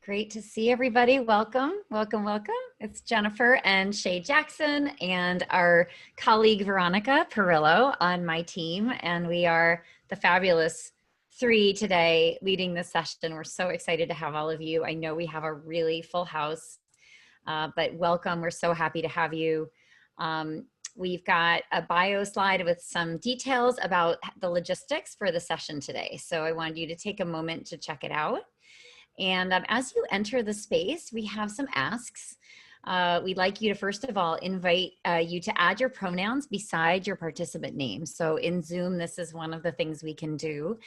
Great to see everybody. Welcome, welcome, welcome. It's Jennifer and Shay Jackson and our colleague Veronica Perillo on my team. And we are the fabulous three today leading this session. We're so excited to have all of you. I know we have a really full house, but welcome. We're so happy to have you. We've got a bio slide with some details about the logistics for the session today. So I wanted you to take a moment to check it out. And as you enter the space, we have some asks. We'd like you to, first of all, invite you to add your pronouns beside your participant name. So in Zoom, this is one of the things we can do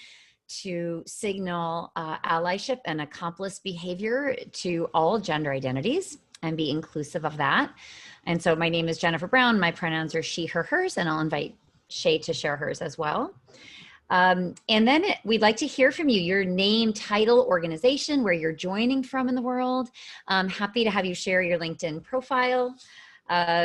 to signal allyship and accomplice behavior to all gender identities and be inclusive of that. And so my name is Jennifer Brown. My pronouns are she, her, hers, and I'll invite Shay to share hers as well. And then we'd like to hear from you, your name, title, organization, where you're joining from in the world. I'm happy to have you share your LinkedIn profile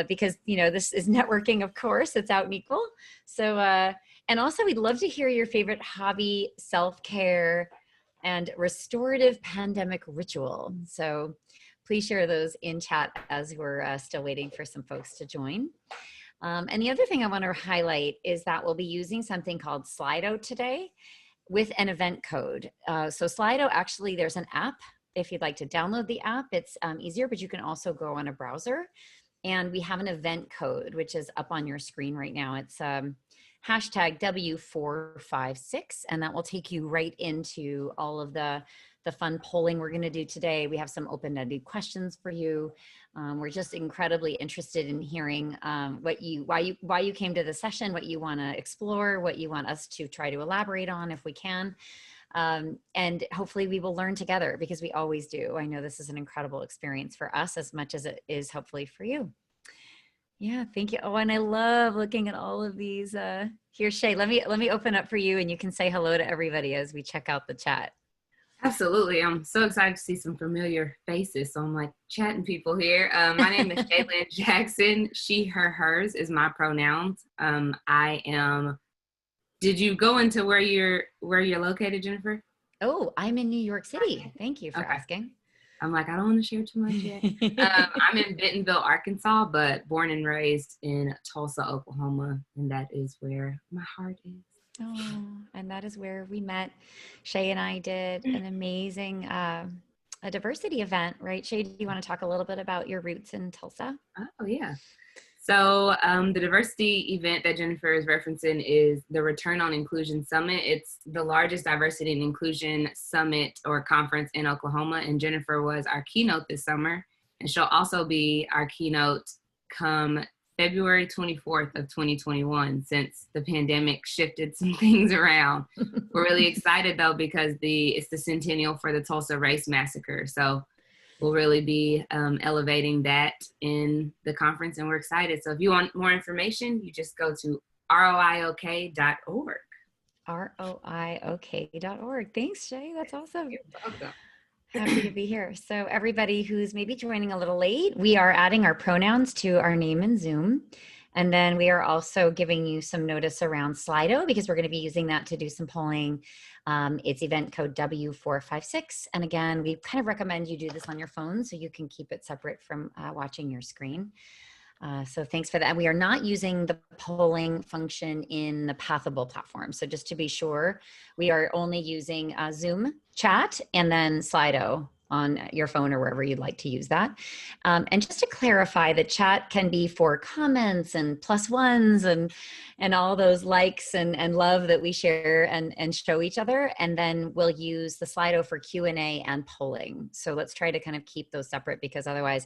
because, you know, this is networking, of course, it's out and equal. So, and also we'd love to hear your favorite hobby, self-care, and restorative pandemic ritual. So please share those in chat as we're still waiting for some folks to join. And the other thing I want to highlight is that we'll be using something called Slido today with an event code. So Slido, actually, there's an app. If you'd like to download the app, it's easier, but you can also go on a browser. And we have an event code, which is up on your screen right now. It's hashtag W456, and that will take you right into all of the fun polling we're going to do today. We have some open-ended questions for you. We're just incredibly interested in hearing why you came to the session, what you want to explore, what you want us to try to elaborate on if we can. And hopefully we will learn together because we always do. I know this is an incredible experience for us as much as it is hopefully for you. Yeah, thank you. Oh, and I love looking at all of these. Here, Shay, let me open up for you and you can say hello to everybody as we check out the chat. Absolutely. I'm so excited to see some familiar faces. So I'm like chatting people here. My name is Shaylin Jackson. She, her, hers is my pronouns. Did you go into where you're located, Jennifer? Oh, I'm in New York City. Thank you for asking. I'm like, I don't want to share too much yet. I'm in Bentonville, Arkansas, but born and raised in Tulsa, Oklahoma. And that is where my heart is. Oh, and that is where we met. Shay and I did an amazing a diversity event, right? Shay, do you want to talk a little bit about your roots in Tulsa? Oh, yeah. So the diversity event that Jennifer is referencing is the Return on Inclusion Summit. It's the largest diversity and inclusion summit or conference in Oklahoma, and Jennifer was our keynote this summer, and she'll also be our keynote come February 24th of 2021, since the pandemic shifted some things around. We're really excited though, because it's the centennial for the Tulsa Race Massacre. So we'll really be elevating that in the conference, and we're excited. So if you want more information, you just go to roiok.org. roiok.org. Thanks, Shay. That's awesome. You're welcome. Happy to be here. So everybody who's maybe joining a little late, we are adding our pronouns to our name in Zoom. And then we are also giving you some notice around Slido because we're going to be using that to do some polling. It's event code W456. And again, we kind of recommend you do this on your phone so you can keep it separate from watching your screen. So thanks for that. We are not using the polling function in the Pathable platform. So just to be sure, we are only using Zoom chat and then Slido on your phone or wherever you'd like to use that. And just to clarify, the chat can be for comments and +1s and all those likes and love that we share and show each other. And then we'll use the Slido for Q&A and polling. So let's try to kind of keep those separate because otherwise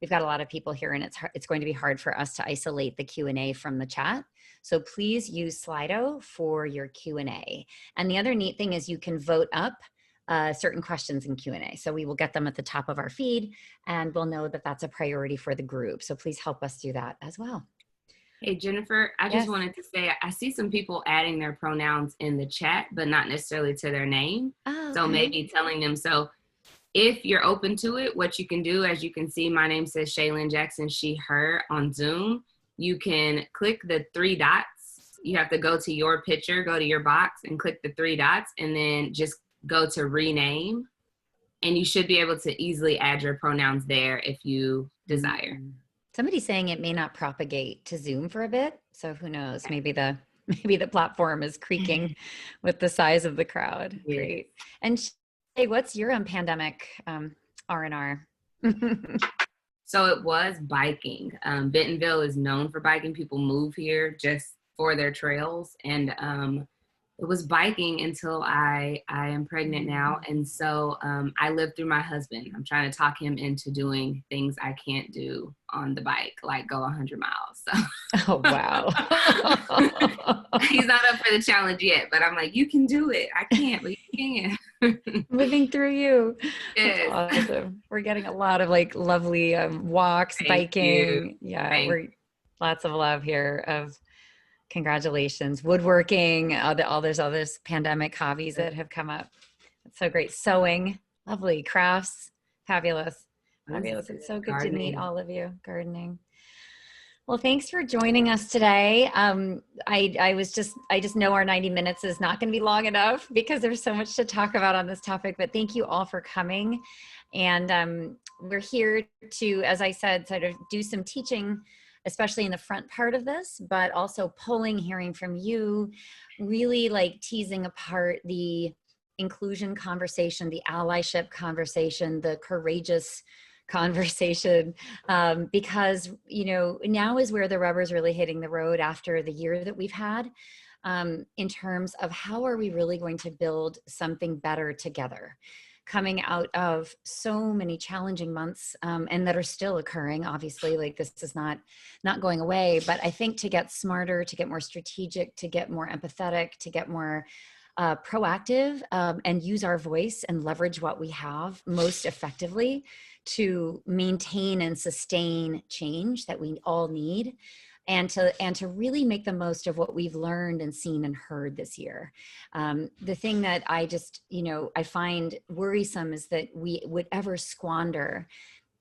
we've got a lot of people here and it's going to be hard for us to isolate the Q&A from the chat. So please use Slido for your Q&A. And the other neat thing is you can vote up certain questions in Q&A. So we will get them at the top of our feed and we'll know that that's a priority for the group. So please help us do that as well. Hey, Jennifer, I just wanted to say, I see some people adding their pronouns in the chat, but not necessarily to their name. Oh, okay. So maybe telling them, so if you're open to it, what you can do, as you can see, my name says Shaylin Jackson, she, her on Zoom. You can click the 3 dots. You have to go to your picture, go to your box and click the 3 dots and then just go to rename. And you should be able to easily add your pronouns there if you desire. Somebody's saying it may not propagate to Zoom for a bit. So who knows? Maybe the platform is creaking with the size of the crowd. Yeah. Great. And hey, what's your pandemic R&R? So it was biking. Bentonville is known for biking. People move here just for their trails. And it was biking until I am pregnant now. And so I live through my husband. I'm trying to talk him into doing things I can't do on the bike, like go 100 miles. So. Oh, wow. He's not up for the challenge yet, but I'm like, you can do it. I can't, but you can. Living through you. Yes. That's awesome. We're getting a lot of like lovely walks, biking. Yeah, we're lots of love here of congratulations, woodworking, all those other pandemic hobbies that have come up. It's so great. Sewing, lovely crafts, fabulous. It's so good to meet all of you. Gardening. Well, thanks for joining us today. I just know our 90 minutes is not going to be long enough because there's so much to talk about on this topic, but thank you all for coming. And we're here to, as I said, sort of do some teaching, especially in the front part of this, but also hearing from you, really like teasing apart the inclusion conversation, the allyship conversation, the courageous conversation, because, now is where the rubber's really hitting the road after the year that we've had, in terms of how are we really going to build something better together, coming out of so many challenging months, and that are still occurring. Obviously, like this is not going away, but I think to get smarter, to get more strategic, to get more empathetic, to get more proactive, and use our voice and leverage what we have most effectively to maintain and sustain change that we all need, and to really make the most of what we've learned and seen and heard this year. The thing that I just, I find worrisome is that we would ever squander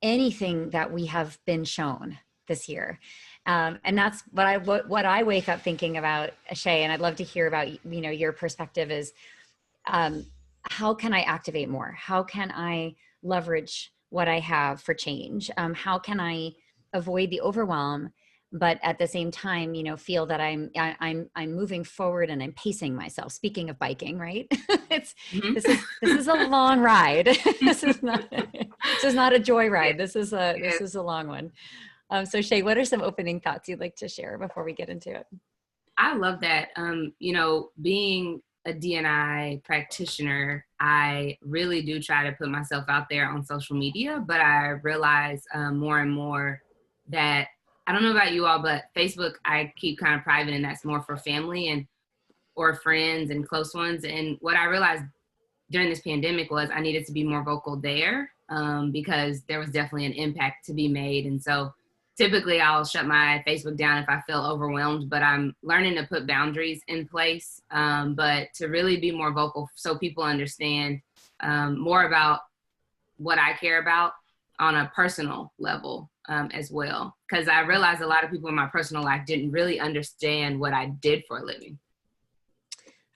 anything that we have been shown this year. And that's what I wake up thinking about, Shay, and I'd love to hear about, your perspective is, how can I activate more? How can I leverage what I have for change? How can I avoid the overwhelm, but at the same time, feel that I'm moving forward and I'm pacing myself. Speaking of biking, right? This is a long ride. This is not a joy ride. This is a long one. So Shay, what are some opening thoughts you'd like to share before we get into it? I love that. Being a D&I practitioner, I really do try to put myself out there on social media, but I realize more and more that, I don't know about you all, but Facebook, I keep kind of private, and that's more for family or friends and close ones. And what I realized during this pandemic was I needed to be more vocal there, because there was definitely an impact to be made. And so typically I'll shut my Facebook down if I feel overwhelmed, but I'm learning to put boundaries in place, but to really be more vocal so people understand more about what I care about on a personal level as well. Because I realized a lot of people in my personal life didn't really understand what I did for a living.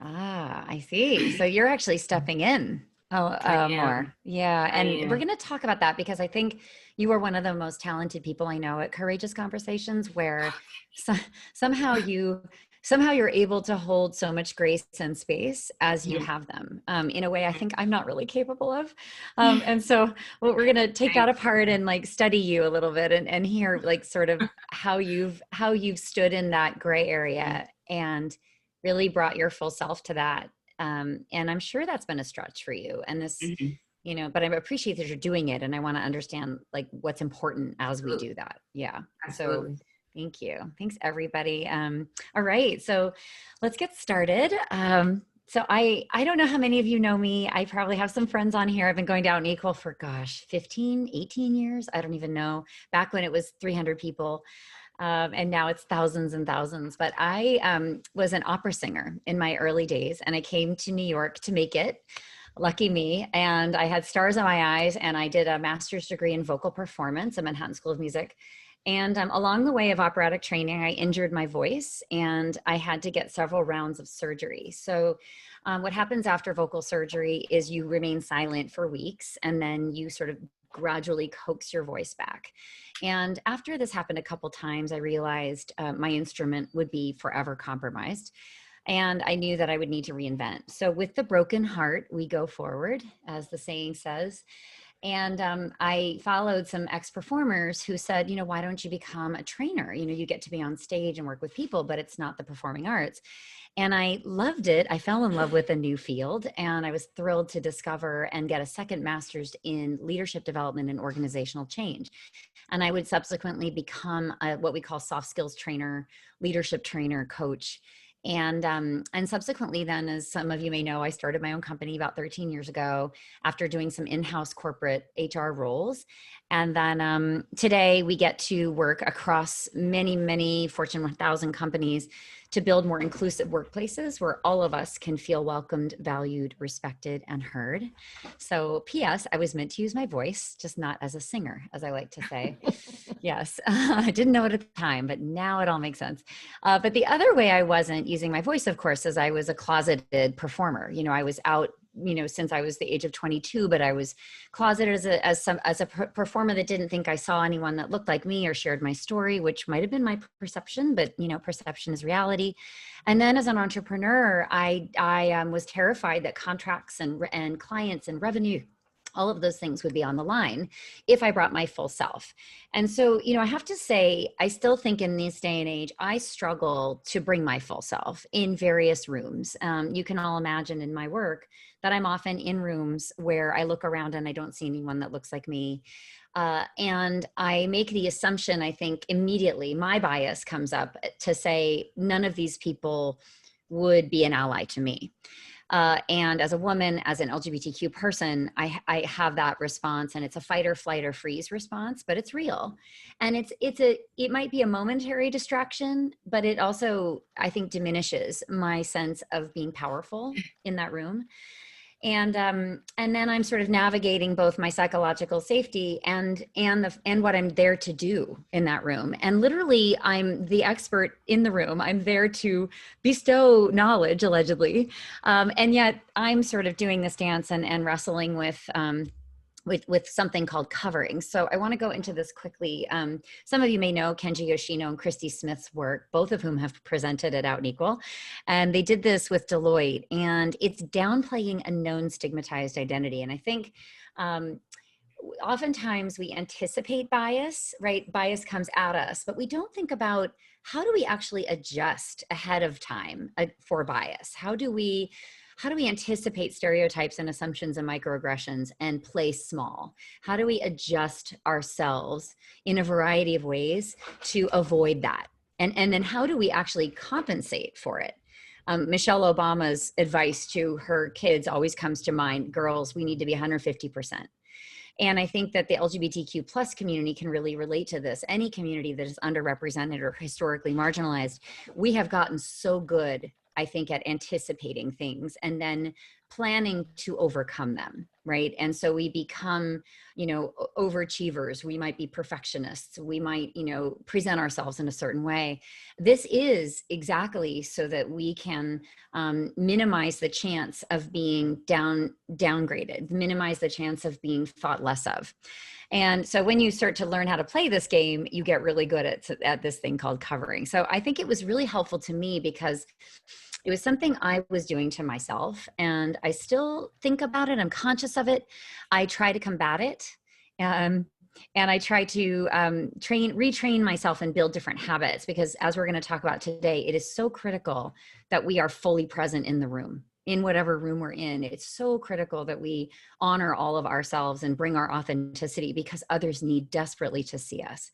Ah, I see. So you're actually stepping in more. Yeah. And we're going to talk about that because I think you are one of the most talented people I know at Courageous Conversations, where somehow you're able to hold so much grace and space as you have them, in a way I think I'm not really capable of. And so we're going to take that apart and like study you a little bit and hear like sort of how you've stood in that gray area and really brought your full self to that. And I'm sure that's been a stretch for you. And this, but I appreciate that you're doing it. And I want to understand like what's important as we do that. Yeah. Absolutely. So thank you. Thanks everybody. All right. So let's get started. So I don't know how many of you know me. I probably have some friends on here. I've been going down and equal for 15, 18 years. I don't even know, back when it was 300 people. And now it's thousands and thousands. But I was an opera singer in my early days, and I came to New York to make it. Lucky me. And I had stars in my eyes, and I did a master's degree in vocal performance at Manhattan School of Music. And along the way of operatic training, I injured my voice and I had to get several rounds of surgery. So what happens after vocal surgery is you remain silent for weeks and then you sort of gradually coax your voice back. And after this happened a couple times, I realized my instrument would be forever compromised. And I knew that I would need to reinvent. So with the broken heart, we go forward, as the saying says. And I followed some ex-performers who said, you know, why don't you become a trainer? You know, you get to be on stage and work with people, but it's not the performing arts. And I loved it. I fell in love with a new field, and I was thrilled to discover and get a second master's in leadership development and organizational change. And I would subsequently become what we call soft skills trainer, leadership trainer, coach. And subsequently then, as some of you may know, I started my own company about 13 years ago after doing some in-house corporate HR roles. And then today we get to work across many, many Fortune 1000 companies to build more inclusive workplaces where all of us can feel welcomed, valued, respected, and heard. So P.S., I was meant to use my voice, just not as a singer, as I like to say. Yes, I didn't know it at the time, but now it all makes sense. But the other way I wasn't using my voice, of course, is I was a closeted performer. You know, I was out, you know, since I was the age of 22, but I was closeted as a performer that didn't think I saw anyone that looked like me or shared my story, which might have been my perception, but you know, perception is reality. And then as an entrepreneur, I was terrified that contracts and clients and revenue, all of those things would be on the line if I brought my full self. And so, you know, I have to say, I still think in this day and age, I struggle to bring my full self in various rooms. You can all imagine in my work that I'm often in rooms where I look around and I don't see anyone that looks like me. And I make the assumption, I think immediately my bias comes up to say, none of these people would be an ally to me. And as a woman, as an LGBTQ person, I have that response, and it's a fight or flight or freeze response, but it's real. And it might be a momentary distraction, but it also, I think, diminishes my sense of being powerful in that room. And then I'm sort of navigating both my psychological safety and what I'm there to do in that room. And literally, I'm the expert in the room. I'm there to bestow knowledge, allegedly, and yet I'm sort of doing this dance and wrestling with something called covering. So I want to go into this quickly. Some of you may know Kenji Yoshino and Christy Smith's work, both of whom have presented at Out and Equal. And they did this with Deloitte, and it's downplaying a known stigmatized identity. And I think oftentimes we anticipate bias, right? Bias comes at us, but we don't think about how do we actually adjust ahead of time for bias? How do we anticipate stereotypes and assumptions and microaggressions and play small? How do we adjust ourselves in a variety of ways to avoid that? And then how do we actually compensate for it? Michelle Obama's advice to her kids always comes to mind: girls, we need to be 150%. And I think that the LGBTQ plus community can really relate to this. Any community that is underrepresented or historically marginalized, we have gotten so good, I think, at anticipating things and then planning to overcome them, right? And so we become, you know, overachievers. We might be perfectionists. We might, you know, present ourselves in a certain way. This is exactly so that we can minimize the chance of being downgraded, minimize the chance of being thought less of. And so when you start to learn how to play this game, you get really good at this thing called covering. So I think it was really helpful to me because it was something I was doing to myself, and I still think about it. I'm conscious of it. I try to combat it. And I try to retrain myself and build different habits, because as we're going to talk about today, it is so critical that we are fully present in the room, in whatever room we're in. It's so critical that we honor all of ourselves and bring our authenticity, because others need desperately to see us.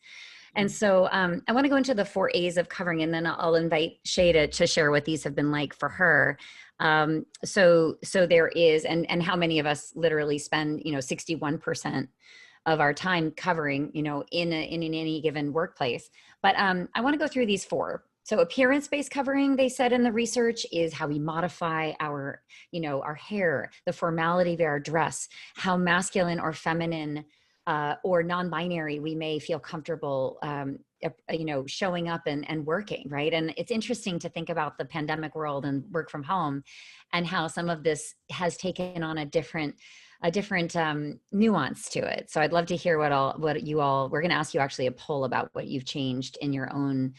And so I want to go into the 4 A's of covering, and then I'll invite Shay to share what these have been like for her. So there is, and how many of us literally spend, you know, 61% of our time covering, you know, in any given workplace. But I want to go through these 4. So appearance-based covering, they said in the research, is how we modify our, you know, our hair, the formality of our dress, how masculine or feminine or non-binary, we may feel comfortable, showing up and working, right? And it's interesting to think about the pandemic world and work from home, and how some of this has taken on a different nuance to it. So I'd love to hear what you all, we're going to ask you actually a poll about what you've changed in your own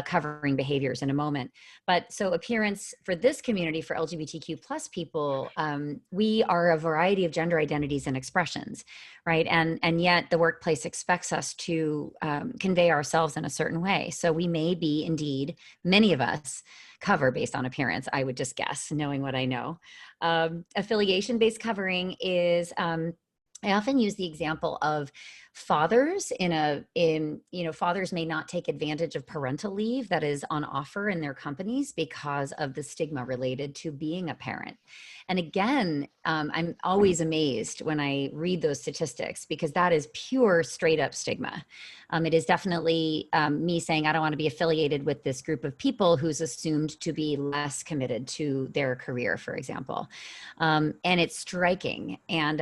covering behaviors in a moment. But so appearance for this community, for LGBTQ plus people, we are a variety of gender identities and expressions, right? And yet the workplace expects us to convey ourselves in a certain way. So we may be, indeed, many of us cover based on appearance, I would just guess, knowing what I know. Affiliation-based covering is, I often use the example of fathers fathers may not take advantage of parental leave that is on offer in their companies because of the stigma related to being a parent. And again, I'm always amazed when I read those statistics, because that is pure straight up stigma. It is definitely me saying, I don't want to be affiliated with this group of people who's assumed to be less committed to their career, for example. And it's striking. And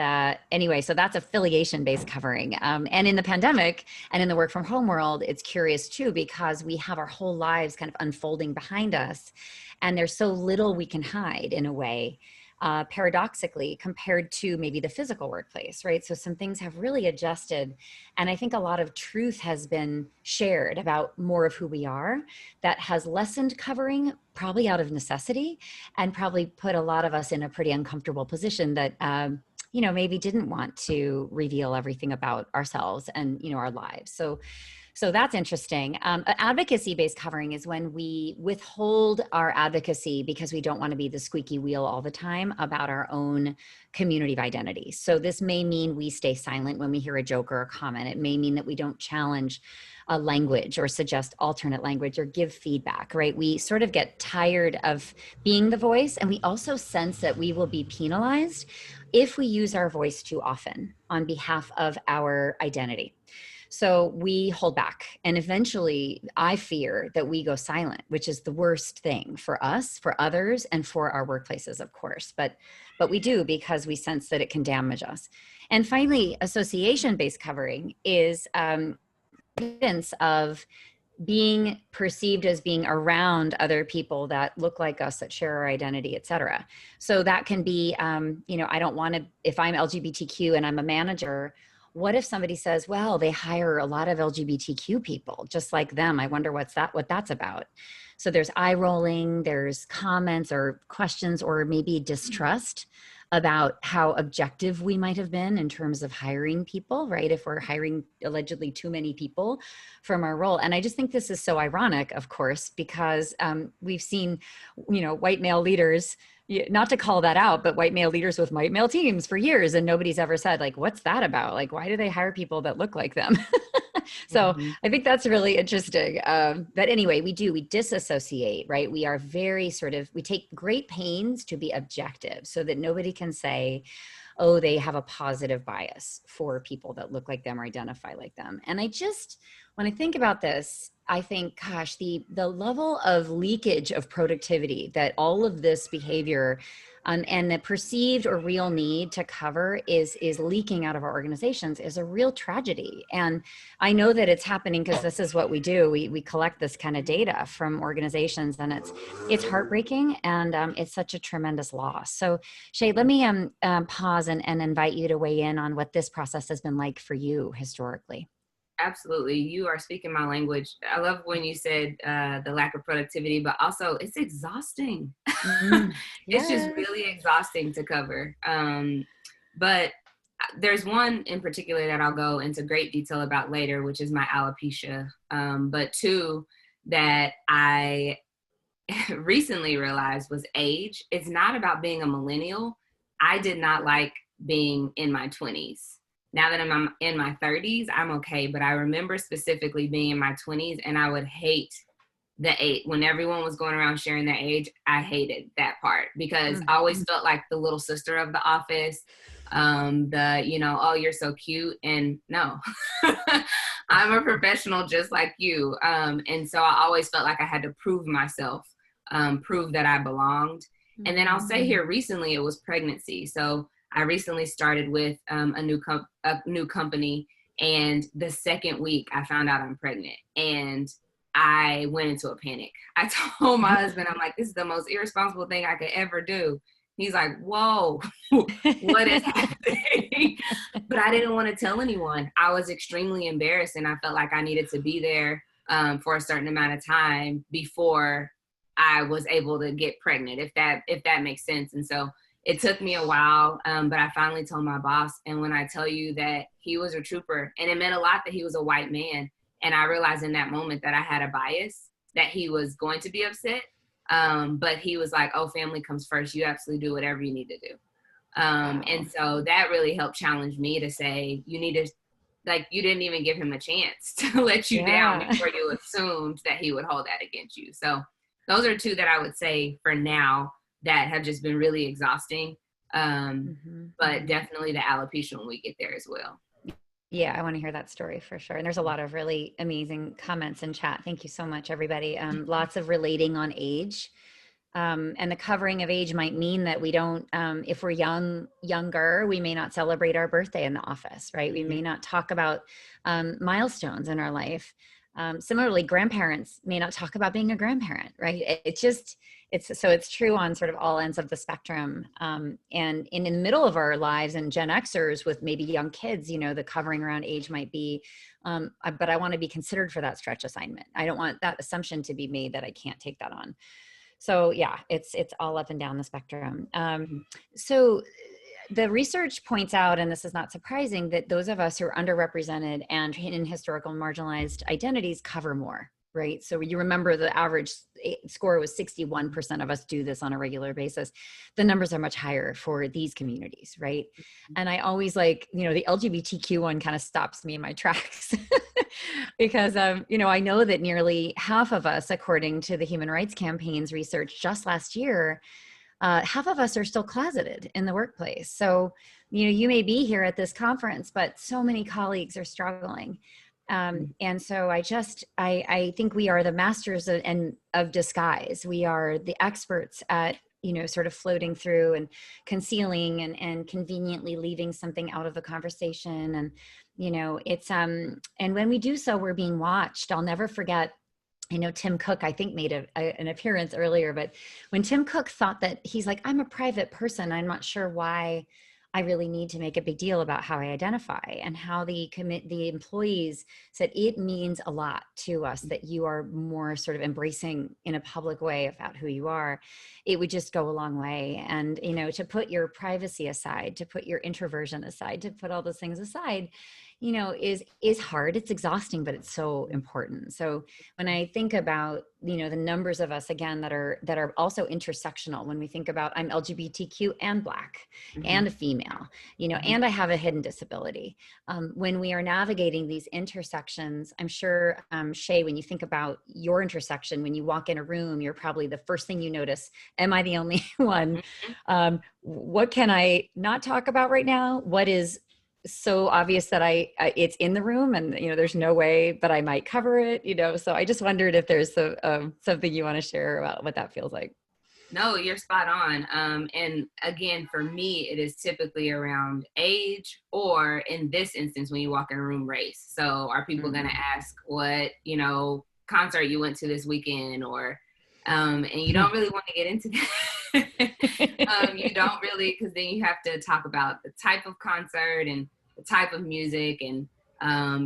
anyway, so that's affiliation-based covering. And in the pandemic and in the work from home world, it's curious too, because we have our whole lives kind of unfolding behind us, and there's so little we can hide in a way. Paradoxically, compared to maybe the physical workplace, right? So some things have really adjusted. And I think a lot of truth has been shared about more of who we are that has lessened covering, probably out of necessity, and probably put a lot of us in a pretty uncomfortable position that, maybe didn't want to reveal everything about ourselves and, our lives. So that's interesting. Advocacy-based covering is when we withhold our advocacy because we don't want to be the squeaky wheel all the time about our own community of identity. So this may mean we stay silent when we hear a joke or a comment. It may mean that we don't challenge a language or suggest alternate language or give feedback, right? We sort of get tired of being the voice, and we also sense that we will be penalized if we use our voice too often on behalf of our identity. So we hold back, and eventually I fear that we go silent, which is the worst thing for us, for others, and for our workplaces, of course. But we do, because we sense that it can damage us. And finally, association-based covering is evidence of being perceived as being around other people that look like us, that share our identity, et cetera. So that can be, I don't want to, if I'm LGBTQ and I'm a manager, what if somebody says, well, they hire a lot of LGBTQ people just like them? I wonder what that's about. So there's eye rolling, there's comments or questions, or maybe distrust about how objective we might have been in terms of hiring people, right? If we're hiring allegedly too many people from our role. And I just think this is so ironic, of course, because we've seen, white male leaders, not to call that out, but white male leaders with white male teams for years, and nobody's ever said, like, what's that about? Like, why do they hire people that look like them? So I think that's really interesting. But anyway, we disassociate, right? We are very we take great pains to be objective so that nobody can say, oh, they have a positive bias for people that look like them or identify like them. And when I think about this, I think, gosh, the level of leakage of productivity that all of this behavior and the perceived or real need to cover is leaking out of our organizations is a real tragedy. And I know that it's happening because this is what we do. We collect this kind of data from organizations, and it's heartbreaking, and it's such a tremendous loss. So Shay, let me pause and invite you to weigh in on what this process has been like for you historically. Absolutely. You are speaking my language. I love when you said the lack of productivity, but also it's exhausting. It's just really exhausting to cover. But there's one in particular that I'll go into great detail about later, which is my alopecia. But two that I recently realized was age. It's not about being a millennial. I did not like being in my 20s. Now that I'm in my 30s, I'm okay. But I remember specifically being in my 20s, and I would hate the age. When everyone was going around sharing their age, I hated that part because I always felt like the little sister of the office, oh, you're so cute. And no, I'm a professional just like you. And so I always felt like I had to prove myself, prove that I belonged. And then I'll say here recently, it was pregnancy. So I recently started with a new company, And the second week I found out I'm pregnant, and I went into a panic. I told my husband, I'm like, this is the most irresponsible thing I could ever do. He's like, whoa, what is happening? But I didn't want to tell anyone. I was extremely embarrassed, and I felt like I needed to be there for a certain amount of time before I was able to get pregnant, if that makes sense. And so it took me a while, but I finally told my boss. And when I tell you that he was a trooper, and it meant a lot that he was a white man. And I realized in that moment that I had a bias, that he was going to be upset. But he was like, oh, family comes first. You absolutely do whatever you need to do. And so that really helped challenge me to say, you need to, like, you didn't even give him a chance to let you down before you assumed that he would hold that against you. So those are two that I would say for now that have just been really exhausting. But definitely the alopecia when we get there as well. Yeah, I want to hear that story for sure. And there's a lot of really amazing comments in chat. Thank you so much, everybody. Lots of relating on age. And the covering of age might mean that we don't, if we're younger, we may not celebrate our birthday in the office, right? We may not talk about milestones in our life. Similarly, grandparents may not talk about being a grandparent, right? It's true on sort of all ends of the spectrum. And in the middle of our lives, and Gen Xers with maybe young kids, the covering around age might be, but I want to be considered for that stretch assignment. I don't want that assumption to be made that I can't take that on. So yeah, it's all up and down the spectrum. So the research points out, and this is not surprising, that those of us who are underrepresented and in historical marginalized identities cover more, right? So you remember the average score was 61% of us do this on a regular basis. The numbers are much higher for these communities, right? And I always the LGBTQ one kind of stops me in my tracks because, I know that nearly half of us, according to the Human Rights Campaign's research just last year, half of us are still closeted in the workplace. So, you may be here at this conference, but so many colleagues are struggling. And so I think we are the masters of disguise. We are the experts at, sort of floating through and concealing and conveniently leaving something out of the conversation. And, and when we do so, we're being watched. I'll never forget, Tim Cook, I think, made an appearance earlier, but when Tim Cook thought that he's like, I'm a private person, I'm not sure why I really need to make a big deal about how I identify, and how the employees said it means a lot to us that you are more sort of embracing in a public way about who you are. It would just go a long way. And, to put your privacy aside, to put your introversion aside, to put all those things aside, is hard. It's exhausting, but it's so important. So when I think about, the numbers of us, again, that are also intersectional, when we think about I'm LGBTQ and Black and a female, and I have a hidden disability. When we are navigating these intersections, I'm sure, Shay, when you think about your intersection, when you walk in a room, you're probably the first thing you notice, am I the only one? What can I not talk about right now? What is so obvious that it's in the room, and there's no way that I might cover it, so I just wondered if there's something you want to share about what that feels like. No, you're spot on. And again, for me, it is typically around age, or in this instance, when you walk in a room, race. So are people going to ask what, concert you went to this weekend, or, and you don't really want to get into that. You don't really, because then you have to talk about the type of concert and the type of music. And,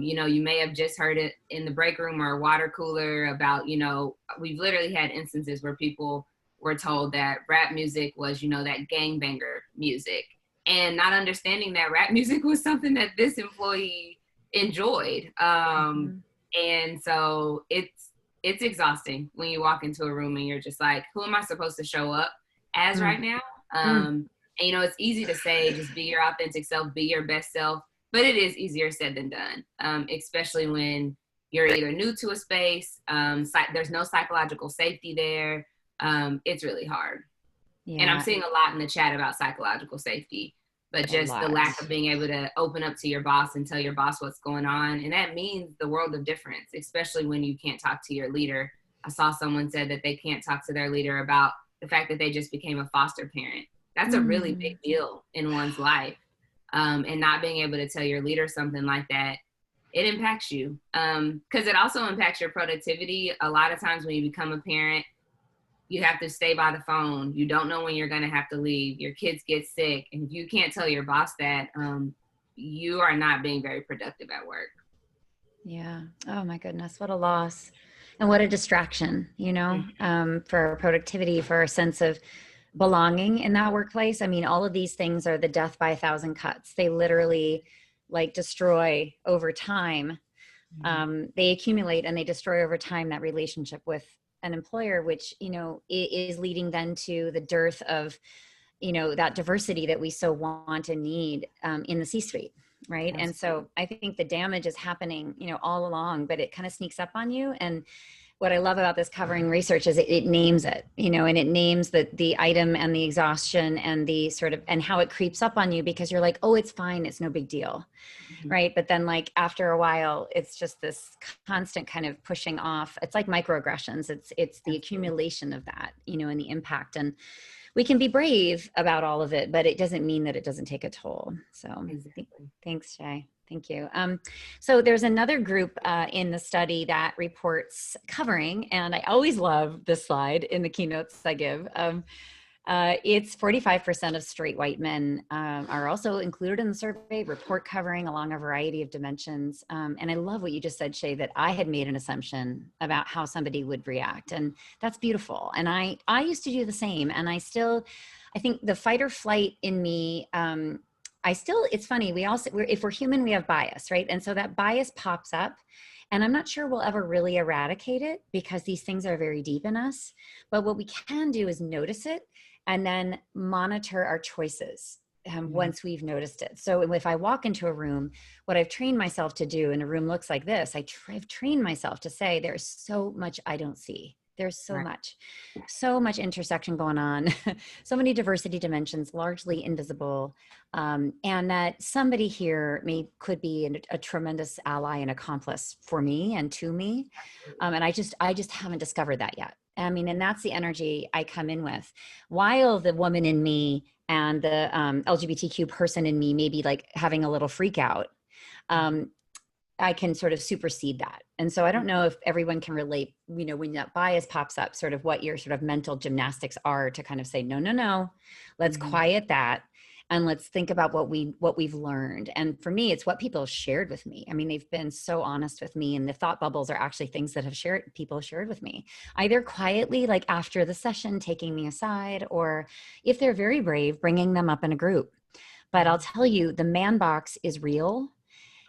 you may have just heard it in the break room or water cooler about, we've literally had instances where people were told that rap music was, that gangbanger music, and not understanding that rap music was something that this employee enjoyed. And so it's exhausting when you walk into a room and you're just like, who am I supposed to show up as right now? And, it's easy to say, just be your authentic self, be your best self, but it is easier said than done, especially when you're either new to a space, there's no psychological safety there. It's really hard. Yeah. And I'm seeing a lot in the chat about psychological safety, but just the lack of being able to open up to your boss and tell your boss what's going on. And that means the world of difference, especially when you can't talk to your leader. I saw someone said that they can't talk to their leader about the fact that they just became a foster parent. That's a really big deal in one's life. And not being able to tell your leader something like that it impacts you. Because it also impacts your productivity. A lot of times when you become a parent, you have to stay by the phone. You don't know when you're going to have to leave. Your kids get sick. And if you can't tell your boss that, you are not being very productive at work. Yeah. Oh my goodness. What a loss. And what a distraction, for productivity, for a sense of belonging in that workplace. I mean, all of these things are the death by a thousand cuts. They literally like destroy over time. They accumulate and they destroy over time that relationship with an employer, which, is leading then to the dearth of, that diversity that we so want and need in the C-suite. Right. Absolutely. And so I think the damage is happening, all along, but it kind of sneaks up on you. And what I love about this covering research is it names it, and it names the item and the exhaustion and the sort of, and how it creeps up on you because you're like, oh, it's fine. It's no big deal. Right. But then like after a while, it's just this constant kind of pushing off. It's like microaggressions. It's the accumulation of that, and the impact. And we can be brave about all of it, but it doesn't mean that it doesn't take a toll. So thanks, Shay. Thank you. So there's another group in the study that reports covering, and I always love this slide in the keynotes I give. It's 45% of straight white men are also included in the survey, report covering along a variety of dimensions. And I love what you just said, Shay, that I had made an assumption about how somebody would react. And that's beautiful. And I used to do the same. And I think the fight or flight in me, it's funny, if we're human, we have bias, right? And so that bias pops up. And I'm not sure we'll ever really eradicate it because these things are very deep in us. But what we can do is notice it and then monitor our choices once we've noticed it. So if I walk into a room, what I've trained myself to do, and a room looks like this, I've trained myself to say, there's so much I don't see. There's so much intersection going on, so many diversity dimensions, largely invisible, and that somebody here could be a tremendous ally and accomplice for me and to me, and I just haven't discovered that yet. I mean, and that's the energy I come in with, while the woman in me and the LGBTQ person in me may be like having a little freak out. I can sort of supersede that. And so I don't know if everyone can relate, when that bias pops up, sort of what your sort of mental gymnastics are to kind of say, no, let's quiet that. And let's think about what we've learned. And for me, it's what people shared with me. I mean, they've been so honest with me, and the thought bubbles are actually things that people shared with me, either quietly, like after the session, taking me aside, or if they're very brave, bringing them up in a group. But I'll tell you, the man box is real.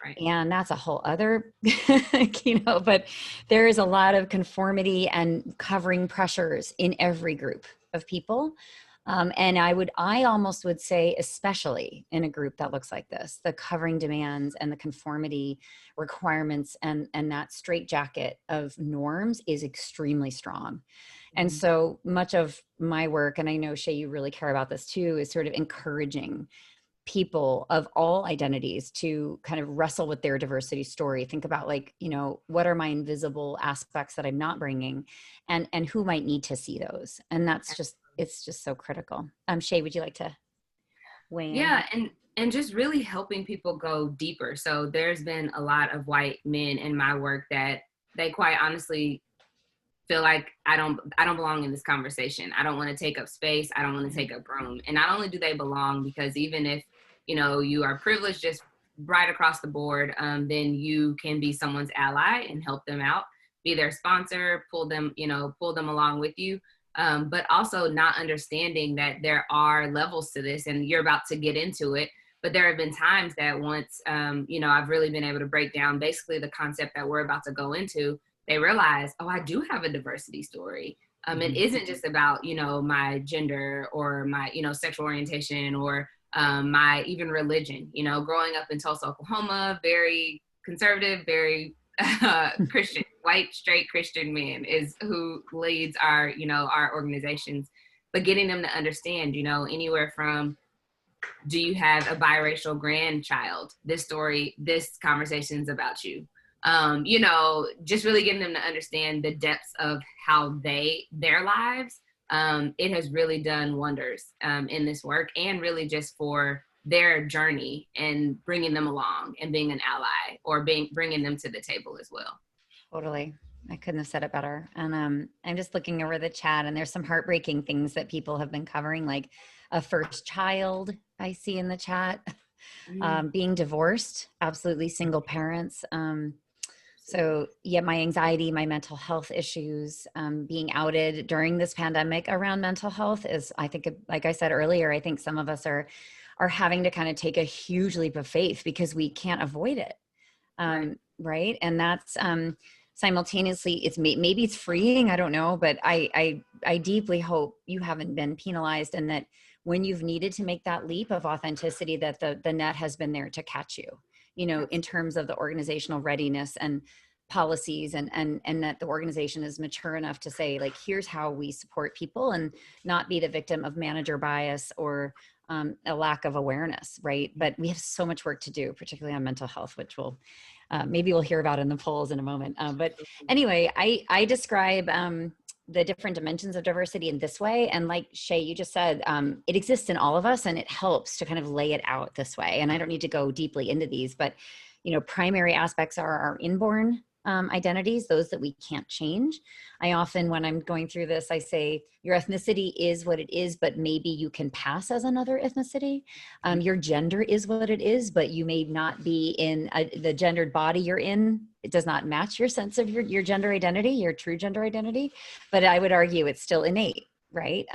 Right. And that's a whole other, but there is a lot of conformity and covering pressures in every group of people. And I almost would say, especially in a group that looks like this, the covering demands and the conformity requirements and that straitjacket of norms is extremely strong. And so much of my work, and I know, Shay, you really care about this too, is sort of encouraging people of all identities to kind of wrestle with their diversity story. Think about what are my invisible aspects that I'm not bringing, and who might need to see those. And it's just so critical. Shay, would you like to weigh in? Yeah. And just really helping people go deeper. So there's been a lot of white men in my work that they quite honestly feel like I don't belong in this conversation. I don't want to take up space. I don't want to take up room. And not only do they belong, because even if, you are privileged just right across the board, then you can be someone's ally and help them out, be their sponsor, pull them along with you. But also not understanding that there are levels to this, and you're about to get into it. But there have been times that once, I've really been able to break down basically the concept that we're about to go into, they realize, oh, I do have a diversity story. It isn't just about, my gender or my, sexual orientation or my even religion. Growing up in Tulsa, Oklahoma, very conservative, very Christian, white, straight Christian man is who leads our organizations. But getting them to understand, anywhere from, do you have a biracial grandchild? This conversation's about you. Just really getting them to understand the depths of how their lives, it has really done wonders in this work, and really just for their journey and bringing them along and being an ally, or bringing them to the table as well. Totally. I couldn't have said it better. And I'm just looking over the chat, and there's some heartbreaking things that people have been covering, like a first child I see in the chat, being divorced, absolutely single parents. So yeah, my anxiety, my mental health issues, being outed during this pandemic around mental health is, I think, like I said earlier, I think some of us are having to kind of take a huge leap of faith because we can't avoid it. Right. And that's, simultaneously, it's maybe it's freeing. I don't know, but I deeply hope you haven't been penalized, and that when you've needed to make that leap of authenticity, that the net has been there to catch you, in terms of the organizational readiness and policies, and that the organization is mature enough to say, like, here's how we support people, and not be the victim of manager bias or a lack of awareness. Right. But we have so much work to do, particularly on mental health, which we'll maybe we'll hear about in the polls in a moment. But anyway, I describe the different dimensions of diversity in this way. And like Shay, you just said, it exists in all of us, and it helps to kind of lay it out this way. And I don't need to go deeply into these, but primary aspects are our inborn identities, those that we can't change. I often, when I'm going through this, I say your ethnicity is what it is, but maybe you can pass as another ethnicity. Your gender is what it is, but you may not be in the gendered body you're in. It does not match your sense of your gender identity, your true gender identity. But I would argue it's still innate, right?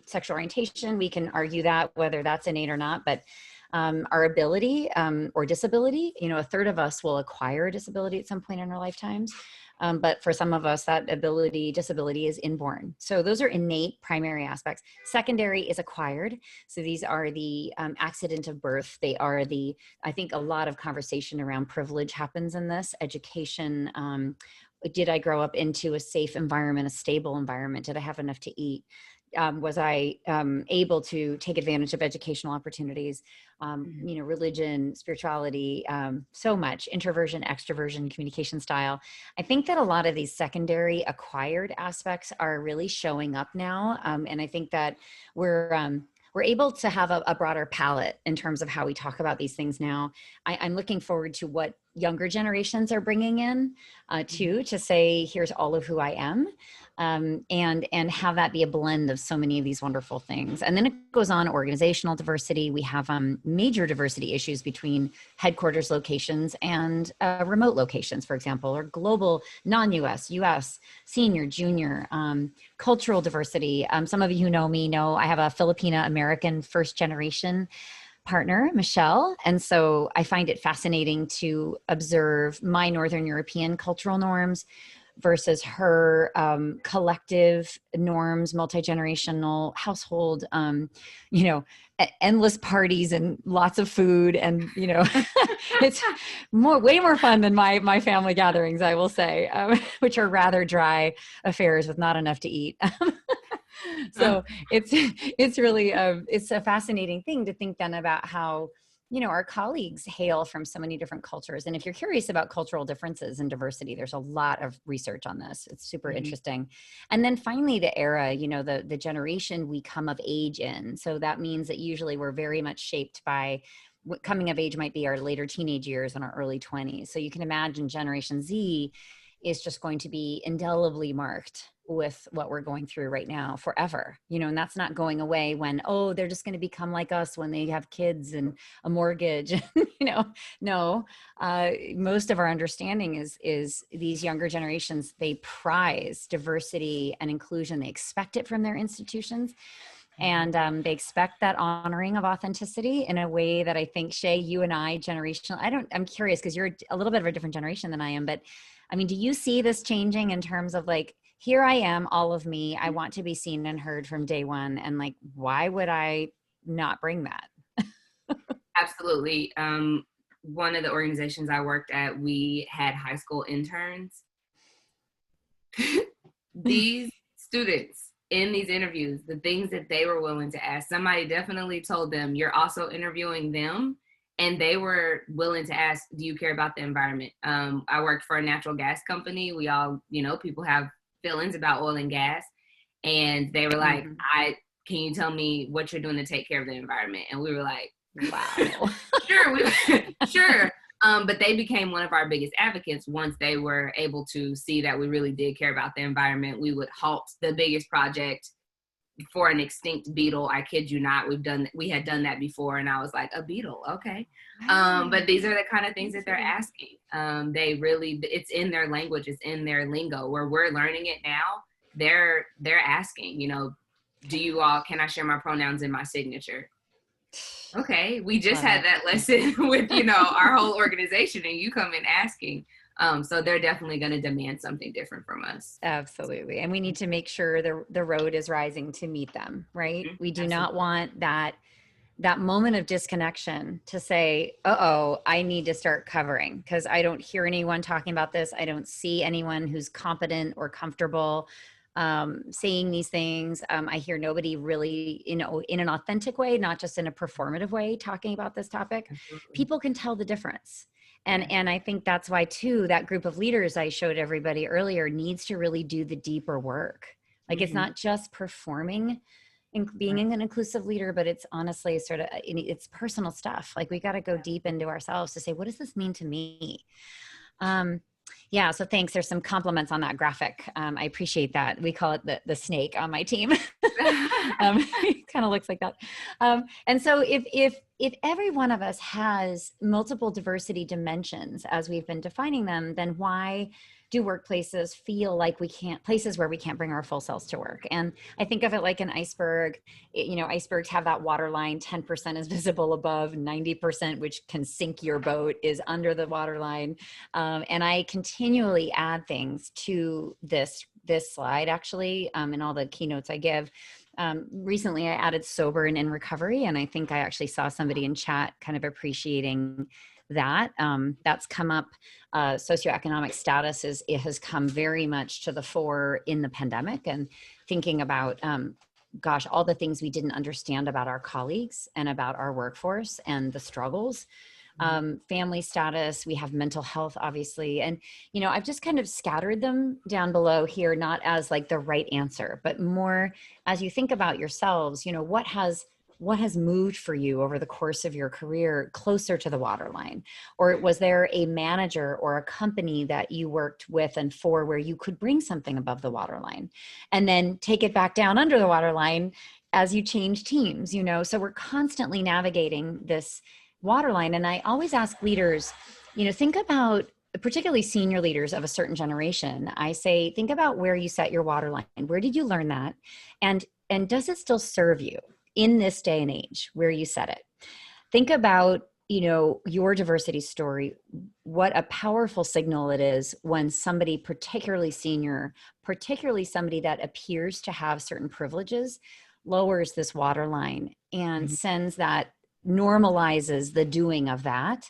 Sexual orientation, we can argue that, whether that's innate or not, but our ability or disability, a third of us will acquire a disability at some point in our lifetimes. But for some of us, that disability is inborn. So those are innate primary aspects. Secondary is acquired. So these are the accident of birth. They are I think a lot of conversation around privilege happens in this. Education. Did I grow up into a safe environment, a stable environment? Did I have enough to eat? Was I able to take advantage of educational opportunities, religion, spirituality, so much, introversion, extroversion, communication style. I think that a lot of these secondary acquired aspects are really showing up now. And I think that we're able to have a broader palette in terms of how we talk about these things now. I'm looking forward to what younger generations are bringing in to say, here's all of who I am, and have that be a blend of so many of these wonderful things. And then it goes on organizational diversity. We have major diversity issues between headquarters locations and remote locations, for example, or global non-US, US, senior, junior, cultural diversity. Some of you who know me know I have a Filipina American first generation partner, Michelle. And so I find it fascinating to observe my Northern European cultural norms versus her collective norms, multi-generational household, endless parties and lots of food. And, it's way more fun than my family gatherings, I will say, which are rather dry affairs with not enough to eat. So it's really, it's a fascinating thing to think then about how, our colleagues hail from so many different cultures. And if you're curious about cultural differences and diversity, there's a lot of research on this. It's super interesting. And then finally, the era, the generation we come of age in. So that means that usually we're very much shaped by what coming of age might be our later teenage years and our early 20s. So you can imagine Generation Z is just going to be indelibly marked with what we're going through right now forever, and that's not going away when, they're just going to become like us when they have kids and a mortgage. No, most of our understanding is these younger generations, they prize diversity and inclusion. They expect it from their institutions. And they expect that honoring of authenticity in a way that I think, Shay, you and I, I'm curious because you're a little bit of a different generation than I am, but I mean, do you see this changing in terms of like, here I am, all of me, I want to be seen and heard from day one. And like, why would I not bring that? Absolutely. One of the organizations I worked at, we had high school interns. These students in these interviews, the things that they were willing to ask, somebody definitely told them, you're also interviewing them. And they were willing to ask, do you care about the environment? I worked for a natural gas company. We all, people have feelings about oil and gas. And they were like, can you tell me what you're doing to take care of the environment? And we were like, Wow. Sure, sure. But they became one of our biggest advocates once they were able to see that we really did care about the environment. We would halt the biggest project for an extinct beetle. I kid you not. We had done that before, and I was like, a beetle, okay. But these are the kind of things that they're asking. They really, it's in their language, it's in their lingo. Where we're learning it now, they're asking, can I share my pronouns in my signature? Okay, we just had that lesson with, our whole organization, and you come in asking. So they're definitely going to demand something different from us. Absolutely. And we need to make sure the road is rising to meet them, right? Mm-hmm. We do Absolutely. not want that moment of disconnection to say, uh-oh, I need to start covering, because I don't hear anyone talking about this. I don't see anyone who's competent or comfortable saying these things. I hear nobody really, in an authentic way, not just in a performative way, talking about this topic. Absolutely. People can tell the difference. And I think that's why too, that group of leaders I showed everybody earlier needs to really do the deeper work. Like it's not just performing and being an inclusive leader, but it's honestly sort of, it's personal stuff. Like we got to go deep into ourselves to say, what does this mean to me? Yeah, so thanks. There's some compliments on that graphic. I appreciate that. We call it the snake on my team. It kind of looks like that. And so if every one of us has multiple diversity dimensions as we've been defining them, then why do workplaces feel like places where we can't bring our full selves to work? And I think of it like an iceberg. Icebergs have that water line, 10% is visible above, 90%, which can sink your boat, is under the water line. And I continually add things to this slide, actually, in all the keynotes I give. Recently, I added sober and in recovery, and I think I actually saw somebody in chat kind of appreciating that. That's come up. Socioeconomic status has come very much to the fore in the pandemic, and thinking about, all the things we didn't understand about our colleagues and about our workforce and the struggles. Family status, we have mental health, obviously. And, I've just kind of scattered them down below here, not as like the right answer, but more as you think about yourselves, what has moved for you over the course of your career closer to the waterline? Or was there a manager or a company that you worked with and for where you could bring something above the waterline and then take it back down under the waterline as you change teams, So we're constantly navigating this waterline. And I always ask leaders, think about, particularly senior leaders of a certain generation, I say, think about where you set your waterline. Where did you learn that? And does it still serve you in this day and age where you set it? Think about, your diversity story, what a powerful signal it is when somebody, particularly senior, particularly somebody that appears to have certain privileges, lowers this waterline and sends that, normalizes the doing of that,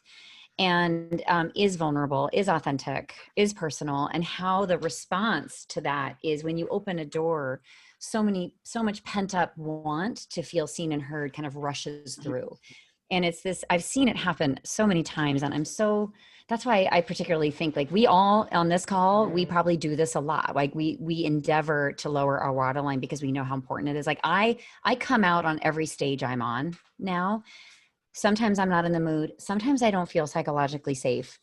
and is vulnerable, is authentic, is personal, and how the response to that is when you open a door, so much pent up want to feel seen and heard kind of rushes through. And it's this, I've seen it happen so many times, and that's why I particularly think like we all on this call, we probably do this a lot. Like we endeavor to lower our waterline because we know how important it is. Like I come out on every stage I'm on now. Sometimes I'm not in the mood. Sometimes I don't feel psychologically safe,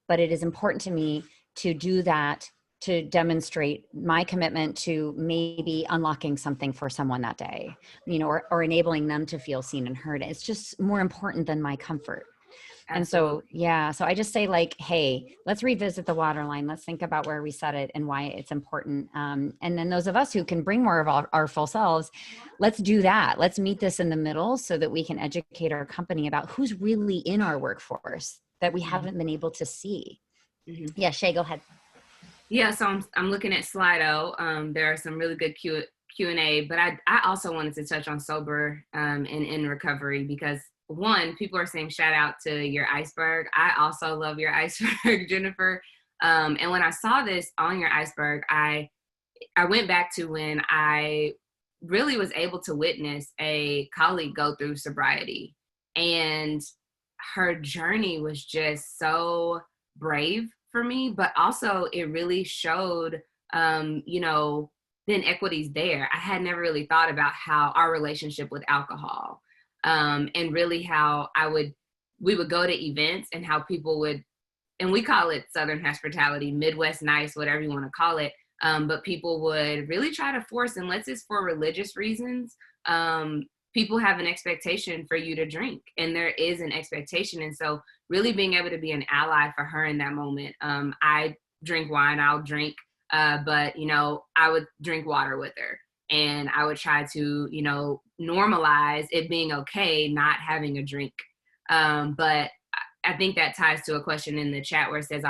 but it is important to me to do that, to demonstrate my commitment to maybe unlocking something for someone that day, or enabling them to feel seen and heard. It's just more important than my comfort. Absolutely. And so I just say like, hey, let's revisit the waterline. Let's think about where we set it and why it's important. And then those of us who can bring more of our full selves, let's do that. Let's meet this in the middle so that we can educate our company about who's really in our workforce that we haven't been able to see. Yeah, Shay, go ahead. Yeah, so I'm looking at Slido. There are some really good Q&A, but I also wanted to touch on sober and in recovery because one, people are saying shout out to your iceberg. I also love your iceberg, Jennifer. And when I saw this on your iceberg, I went back to when I really was able to witness a colleague go through sobriety. And her journey was just so brave for me, but also it really showed, the inequities there. I had never really thought about how our relationship with alcohol and really how we would go to events and how people would, and we call it Southern hospitality, Midwest nice, whatever you want to call it. But people would really try to force, unless it's for religious reasons, people have an expectation for you to drink, and there is an expectation. And so really being able to be an ally for her in that moment. I drink wine, I'll drink, but, you know, I would drink water with her, and I would try to, you know, normalize it being okay not having a drink. But I think that ties to a question in the chat where it says,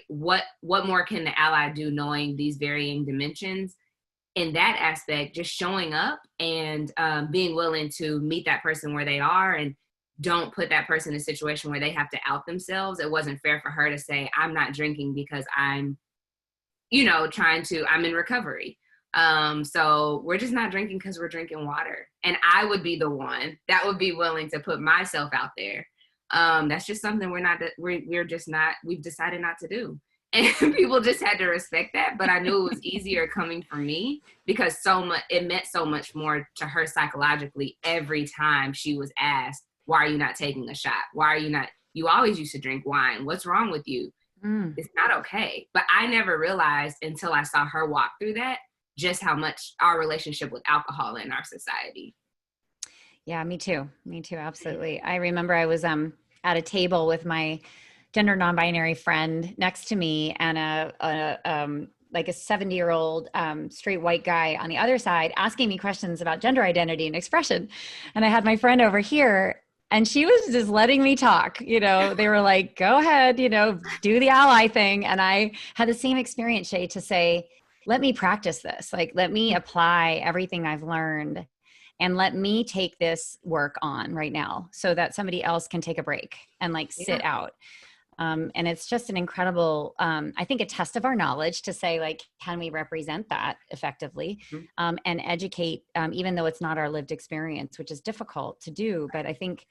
what more can the ally do knowing these varying dimensions? In that aspect, just showing up and being willing to meet that person where they are, and don't put that person in a situation where they have to out themselves. It wasn't fair for her to say, I'm not drinking because I'm, you know, I'm in recovery. So we're just not drinking because we're drinking water. And I would be the one that would be willing to put myself out there. That's just something we've decided not to do. And people just had to respect that. But I knew it was easier coming from me, because it meant so much more to her psychologically every time she was asked, why are you not taking a shot? You always used to drink wine. What's wrong with you? It's not okay. But I never realized until I saw her walk through that, just how much our relationship with alcohol in our society. Yeah, me too. Absolutely. I remember I was at a table with my gender non-binary friend next to me, and like a 70-year-old straight white guy on the other side asking me questions about gender identity and expression. And I had my friend over here, and she was just letting me talk. You know, they were like, go ahead, you know, do the ally thing. And I had the same experience, Shay, to say, let me practice this. Like, let me apply everything I've learned, and let me take this work on right now so that somebody else can take a break and like sit out. And it's just an incredible, I think, a test of our knowledge to say, like, can we represent that effectively, and educate, even though it's not our lived experience, which is difficult to do. But I think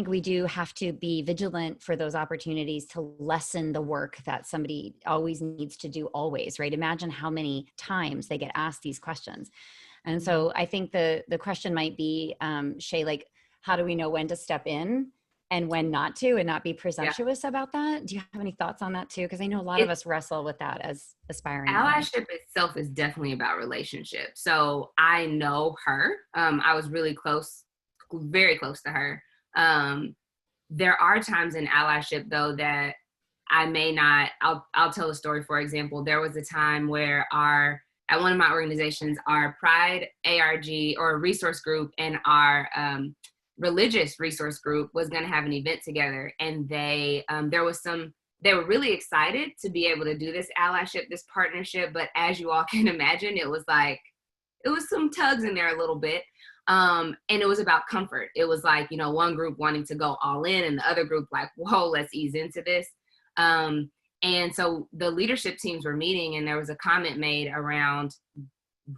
we do have to be vigilant for those opportunities to lessen the work that somebody always needs to do always, right? Imagine how many times they get asked these questions. And so I think the question might be, Shay, like, how do we know when to step in and when not to, and not be presumptuous about that? Do you have any thoughts on that too? Because I know a lot of us wrestle with that as aspiring. Allyship itself is definitely about relationship. So I know her. I was really close, very close to her. There are times in allyship though that I may not. I'll tell a story. For example, there was a time where at one of my organizations, our Pride ARG or resource group and our religious resource group was going to have an event together, and they were really excited to be able to do this allyship, this partnership. But as you all can imagine, it was some tugs in there a little bit. And it was about comfort. It was like, you know, one group wanting to go all in, and the other group like, whoa, let's ease into this. And so the leadership teams were meeting, and there was a comment made around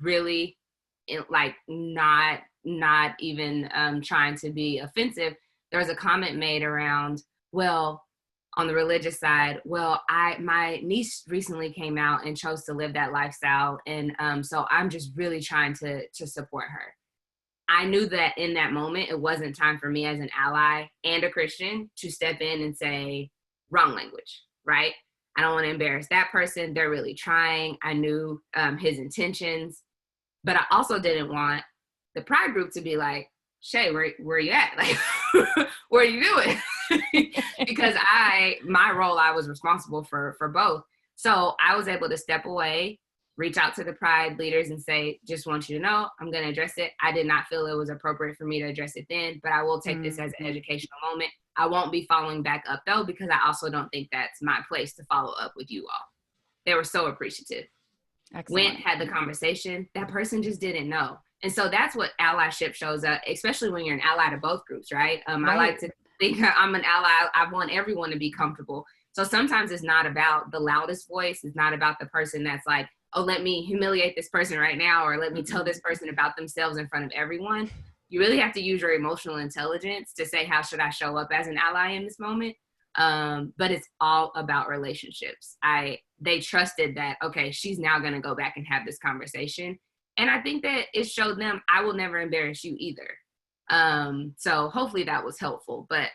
really like not even trying to be offensive. There was a comment made around, well, on the religious side, my niece recently came out and chose to live that lifestyle. And so I'm just really trying to support her. I knew that in that moment, it wasn't time for me as an ally and a Christian to step in and say, wrong language, right? I don't want to embarrass that person. They're really trying. I knew his intentions, but I also didn't want the Pride group to be like, Shay, where you at? Like, what are you doing? Because my role, I was responsible for both. So I was able to step away, reach out to the Pride leaders and say, just want you to know, I'm going to address it. I did not feel it was appropriate for me to address it then, but I will take this as an educational moment. I won't be following back up though, because I also don't think that's my place to follow up with you all. They were so appreciative. Excellent. Went, had the conversation. That person just didn't know. And so that's what allyship shows up, especially when you're an ally to both groups, right? Right. I like to think I'm an ally. I want everyone to be comfortable. So sometimes it's not about the loudest voice. It's not about the person that's like, oh, let me humiliate this person right now, or let me tell this person about themselves in front of everyone. You really have to use your emotional intelligence to say, how should I show up as an ally in this moment? But it's all about relationships. They trusted that, okay, she's now going to go back and have this conversation. And I think that it showed them, I will never embarrass you either. So hopefully that was helpful, but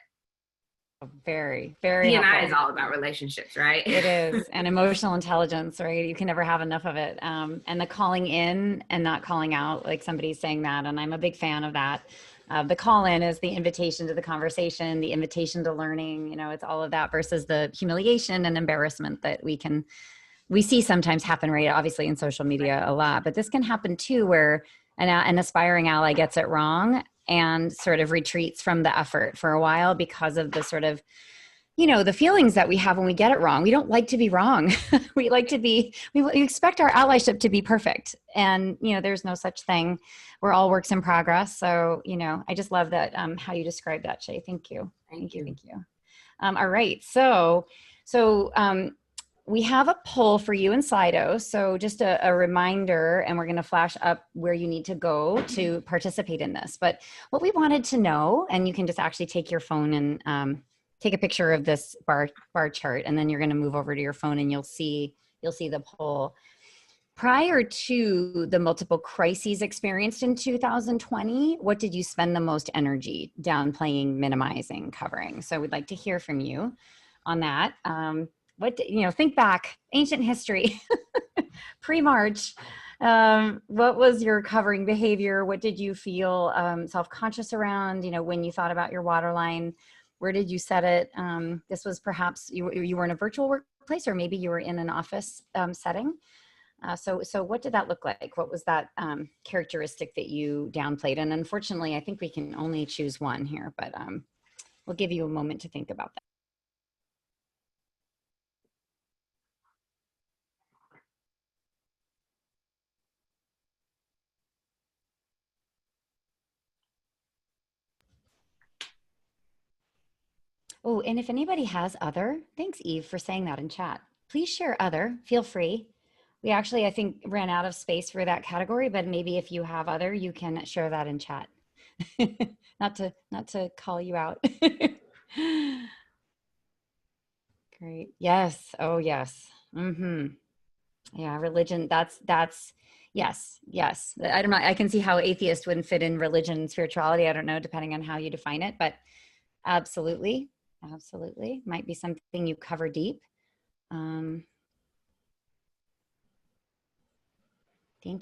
Very, very D&I helpful. is all about relationships, right? It is. And emotional intelligence, right? You can never have enough of it. And the calling in and not calling out, like somebody's saying that. And I'm a big fan of that. The call in is the invitation to the conversation, the invitation to learning, it's all of that versus the humiliation and embarrassment that we see sometimes happen, right? Obviously in social media a lot, but this can happen too, where an aspiring ally gets it wrong and sort of retreats from the effort for a while because of the sort of the feelings that we have when we get it wrong. We don't like to be wrong. We expect our allyship to be perfect. And, there's no such thing. We're all works in progress. So, I just love that, how you described that, Shay. Thank you. Thank you. Thank you. All right. So we have a poll for you in Slido. So just a reminder, and we're going to flash up where you need to go to participate in this. But what we wanted to know, and you can just actually take your phone and, take a picture of this bar chart, and then you're going to move over to your phone and you'll see the poll. Prior to the multiple crises experienced in 2020, what did you spend the most energy downplaying, minimizing, covering? So we'd like to hear from you on that. Think back, ancient history, pre-March. What was your covering behavior? What did you feel self-conscious around, when you thought about your waterline? Where did you set it? This was perhaps you were in a virtual workplace, or maybe you were in an office setting. So what did that look like? What was that characteristic that you downplayed? And unfortunately, I think we can only choose one here, but we'll give you a moment to think about that. Oh, and if anybody has other, thanks Eve for saying that in chat. Please share other, feel free. We actually, I think, ran out of space for that category, but maybe if you have other, you can share that in chat. not to call you out. Great. Yes. Oh, yes. Yeah. Religion. That's yes. I don't know. I can see how atheist wouldn't fit in religion and spirituality. I don't know, depending on how you define it, but absolutely. Might be something you cover deep. Thank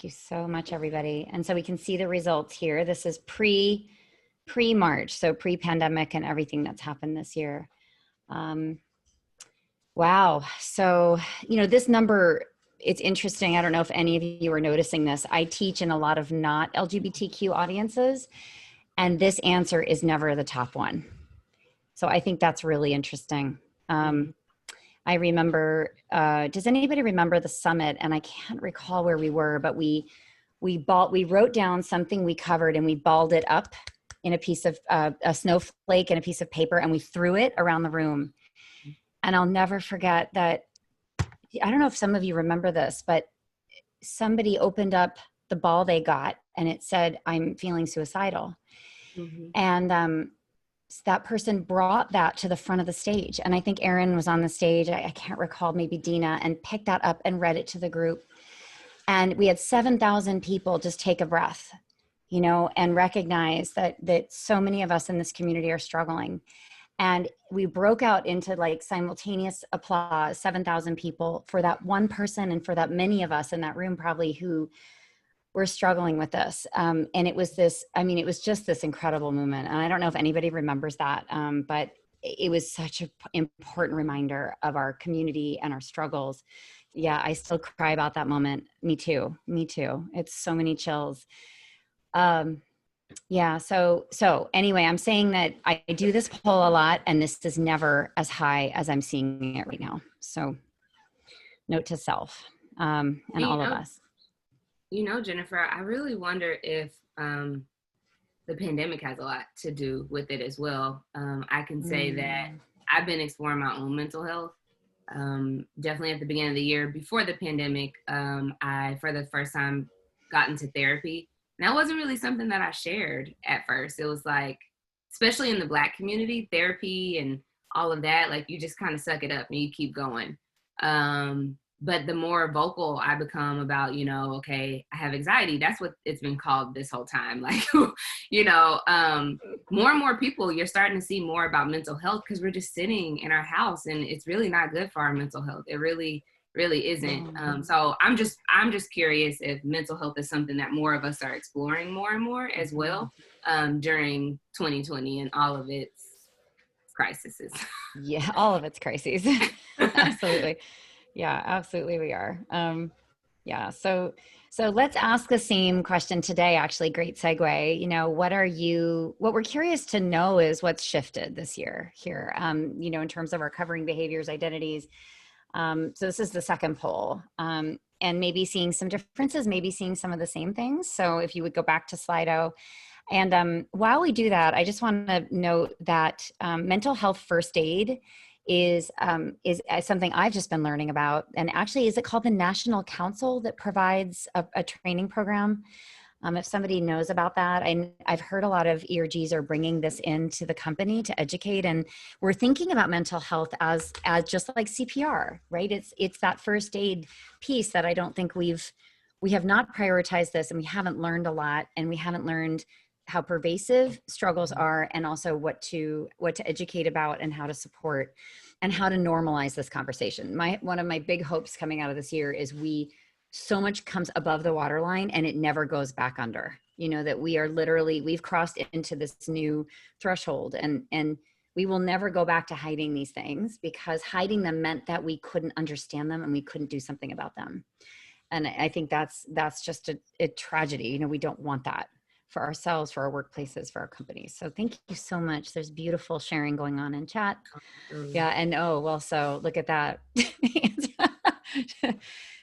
you so much, everybody. And so we can see the results here. This is pre-March, so pre-pandemic and everything that's happened this year. Wow. So, this number, it's interesting. I don't know if any of you are noticing this. I teach in a lot of not LGBTQ audiences, and this answer is never the top one. So I think that's really interesting. I remember, does anybody remember the summit? And I can't recall where we were, but we wrote down something we covered and we balled it up in a piece of a snowflake and a piece of paper, and we threw it around the room. And I'll never forget that. I don't know if some of you remember this, but somebody opened up the ball they got and it said, "I'm feeling suicidal." And that person brought that to the front of the stage. And I think Erin was on the stage. I can't recall, maybe Dina, and picked that up and read it to the group. And we had 7,000 people just take a breath, and recognize that so many of us in this community are struggling. And we broke out into like simultaneous applause, 7,000 people for that one person, and for that many of us in that room probably who were struggling with this. And it was just this incredible moment. And I don't know if anybody remembers that, but it was such an important reminder of our community and our struggles. Yeah, I still cry about that moment. Me too. It's so many chills. Yeah. So anyway, I'm saying that I do this poll a lot, and this is never as high as I'm seeing it right now. So note to self, and all of us. Jennifer, I really wonder if the pandemic has a lot to do with it as well. I can say that I've been exploring my own mental health. Definitely at the beginning of the year before the pandemic, I, for the first time, got into therapy. And that wasn't really something that I shared at first. It was like, especially in the Black community, therapy and all of that, like you just kind of suck it up and you keep going. but the more vocal I become about, okay, I have anxiety. That's what it's been called this whole time. Like, more and more people, you're starting to see more about mental health because we're just sitting in our house, and it's really not good for our mental health. It really, really isn't. So I'm just curious if mental health is something that more of us are exploring more and more as well, during 2020 and all of its crises. Yeah, all of its crises. Absolutely. Yeah, absolutely we are. Yeah, so let's ask the same question today, actually. Great segue. What we're curious to know is what's shifted this year here, in terms of our covering behaviors, identities. So this is the second poll. And maybe seeing some differences, maybe seeing some of the same things. So if you would go back to Slido. And while we do that, I just want to note that mental health first aid is something I've just been learning about. And actually, is it called the National Council that provides a training program? If somebody knows about that, I've heard a lot of ERGs are bringing this into the company to educate, and we're thinking about mental health as just like CPR, right? It's that first aid piece that I don't think we have not prioritized this, and we haven't learned a lot, and we haven't learned how pervasive struggles are, and also what to educate about, and how to support, and how to normalize this conversation. One of my big hopes coming out of this year is so much comes above the waterline and it never goes back under, that we've crossed into this new threshold, and we will never go back to hiding these things, because hiding them meant that we couldn't understand them and we couldn't do something about them. And I think that's just a tragedy. We don't want that for ourselves, for our workplaces, for our companies. So thank you so much. There's beautiful sharing going on in chat. Yeah. And so look at that.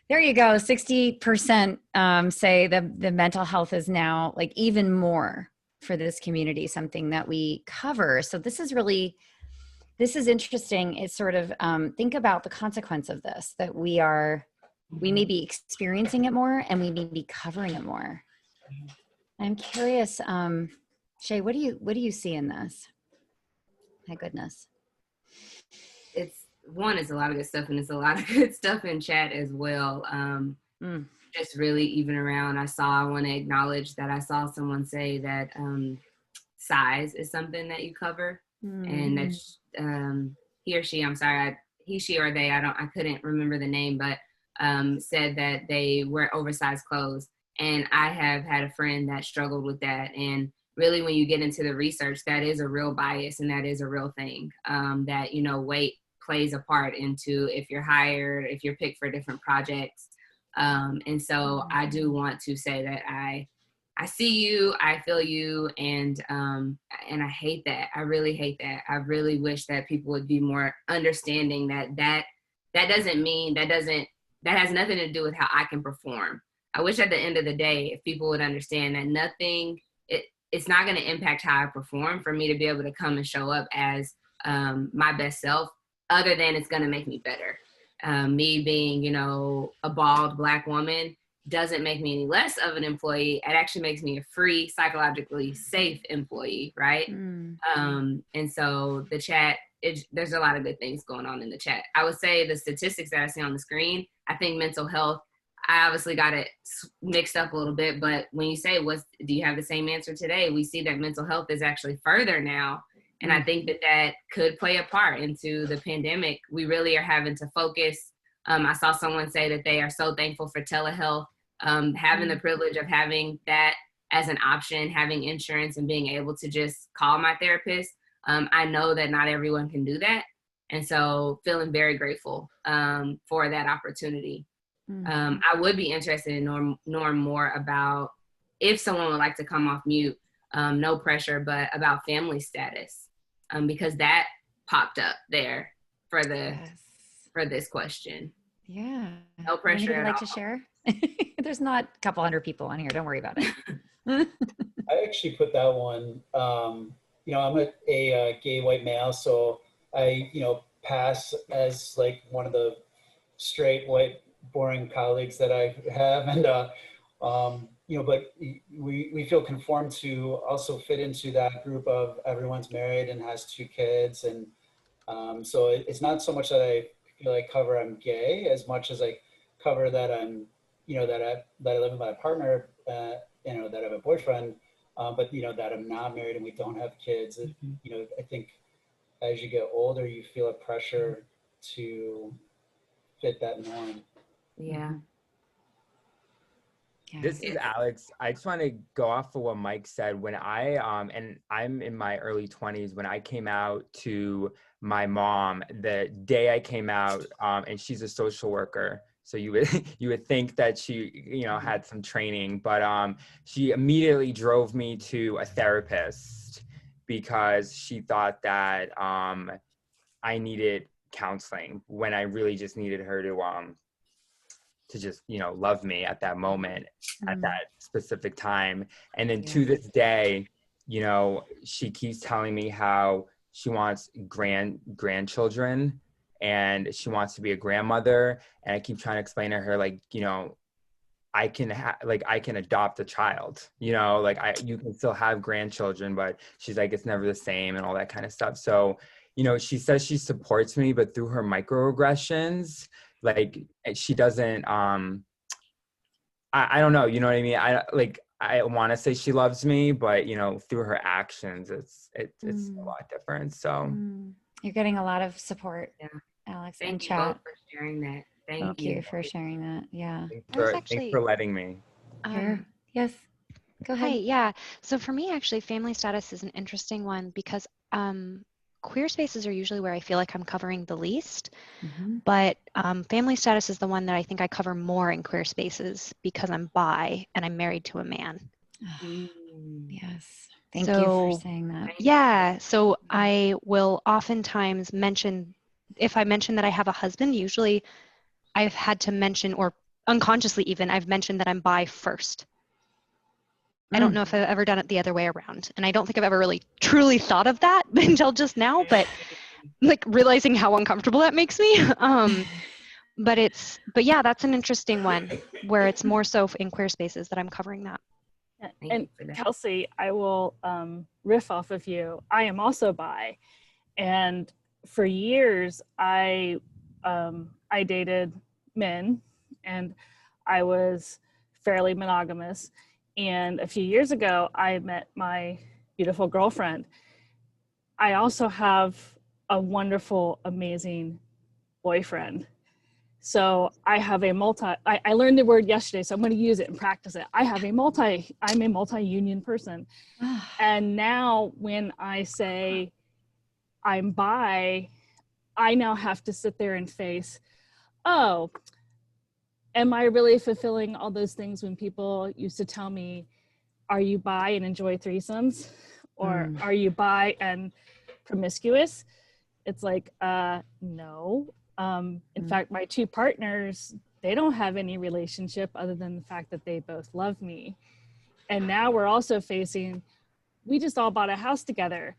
There you go. 60% say the mental health is now like even more for this community, something that we cover. So this is interesting. It's sort of think about the consequence of this, that we may be experiencing it more, and we may be covering it more. I'm curious, Shay, what do you see in this? My goodness. It's a lot of good stuff, and it's a lot of good stuff in chat as well. Just really even around, I want to acknowledge that I saw someone say that size is something that you cover, and that he or she, I'm sorry, he, she, or they, I couldn't remember the name, but said that they wear oversized clothes. And I have had a friend that struggled with that. And really, when you get into the research, that is a real bias, and that is a real thing, that, weight plays a part into if you're hired, if you're picked for different projects. And so I do want to say that I see you, I feel you, and I hate that. I really hate that. I really wish that people would be more understanding that doesn't mean, that has nothing to do with how I can perform. I wish at the end of the day, if people would understand that it's not going to impact how I perform for me to be able to come and show up as my best self, other than it's going to make me better. Me being, a bald Black woman doesn't make me any less of an employee. It actually makes me a free, psychologically safe employee, right? And so the chat, there's a lot of good things going on in the chat. I would say the statistics that I see on the screen, I think mental health, I obviously got it mixed up a little bit, but when you say do you have the same answer today? We see that mental health is actually further now. And I think that could play a part into the pandemic. We really are having to focus. I saw someone say that they are so thankful for telehealth, having the privilege of having that as an option, having insurance, and being able to just call my therapist. I know that not everyone can do that. And so feeling very grateful for that opportunity. I would be interested in knowing more about, if someone would like to come off mute, no pressure, but about family status, because that popped up there for this question. Yeah. No pressure at all. Like to share? There's not a couple hundred people on here. Don't worry about it. I actually put that one. I'm a gay white male, so I pass as like one of the straight white boring colleagues that I have, and but we feel conformed to also fit into that group of everyone's married and has 2 kids, and so it's not so much that I feel I cover I'm gay as much as I cover that I'm, you know, that I live with my partner, you know, that I have a boyfriend, but you know, that I'm not married and we don't have kids. You know, I think as you get older, you feel a pressure to fit that norm. Yeah. This is Alex. I just want to go off of what Mike said. When I and I'm in my early 20s, when I came out to my mom, the day I came out, and she's a social worker, so you would think that she, you know, had some training, but she immediately drove me to a therapist because she thought that I needed counseling when I really just needed her to just, you know, love me at that moment, at that specific time. And then to this day, you know, she keeps telling me how she wants grandchildren and she wants to be a grandmother. And I keep trying to explain to her, like, you know, I can adopt a child, you know, like you can still have grandchildren, but she's like, it's never the same and all that kind of stuff. So, you know, she says she supports me, but through her microaggressions, like she doesn't, I don't know, you know what I mean? I want to say she loves me, but you know, through her actions, it's a lot different. So you're getting a lot of support, Alex, in Thank you chat. both for sharing that. Thank you for sharing that. Yeah. Thanks for letting me. Sure. Yes. Go ahead. Hi, yeah. So for me, actually, family status is an interesting one because queer spaces are usually where I feel like I'm covering the least, but family status is the one that I think I cover more in queer spaces because I'm bi and I'm married to a man. Yes. Thank you for saying that. Yeah. So I will oftentimes mention, if I mention that I have a husband, usually I've had to mention, or unconsciously even, I've mentioned that I'm bi first. I don't know if I've ever done it the other way around. And I don't think I've ever really truly thought of that until just now, but like realizing how uncomfortable that makes me. But yeah, that's an interesting one where it's more so in queer spaces that I'm covering that. And Kelsey, I will riff off of you. I am also bi. And for years, I dated men and I was fairly monogamous. And a few years ago, I met my beautiful girlfriend. I also have a wonderful, amazing boyfriend. So I have I learned the word yesterday, so I'm going to use it and practice it. I'm a multi-union person. And now when I say I'm bi, I now have to sit there and face, oh, am I really fulfilling all those things when people used to tell me, are you bi and enjoy threesomes? Or are you bi and promiscuous? It's like, no. In fact, my two partners, they don't have any relationship other than the fact that they both love me. And now we're also facing, we just all bought a house together.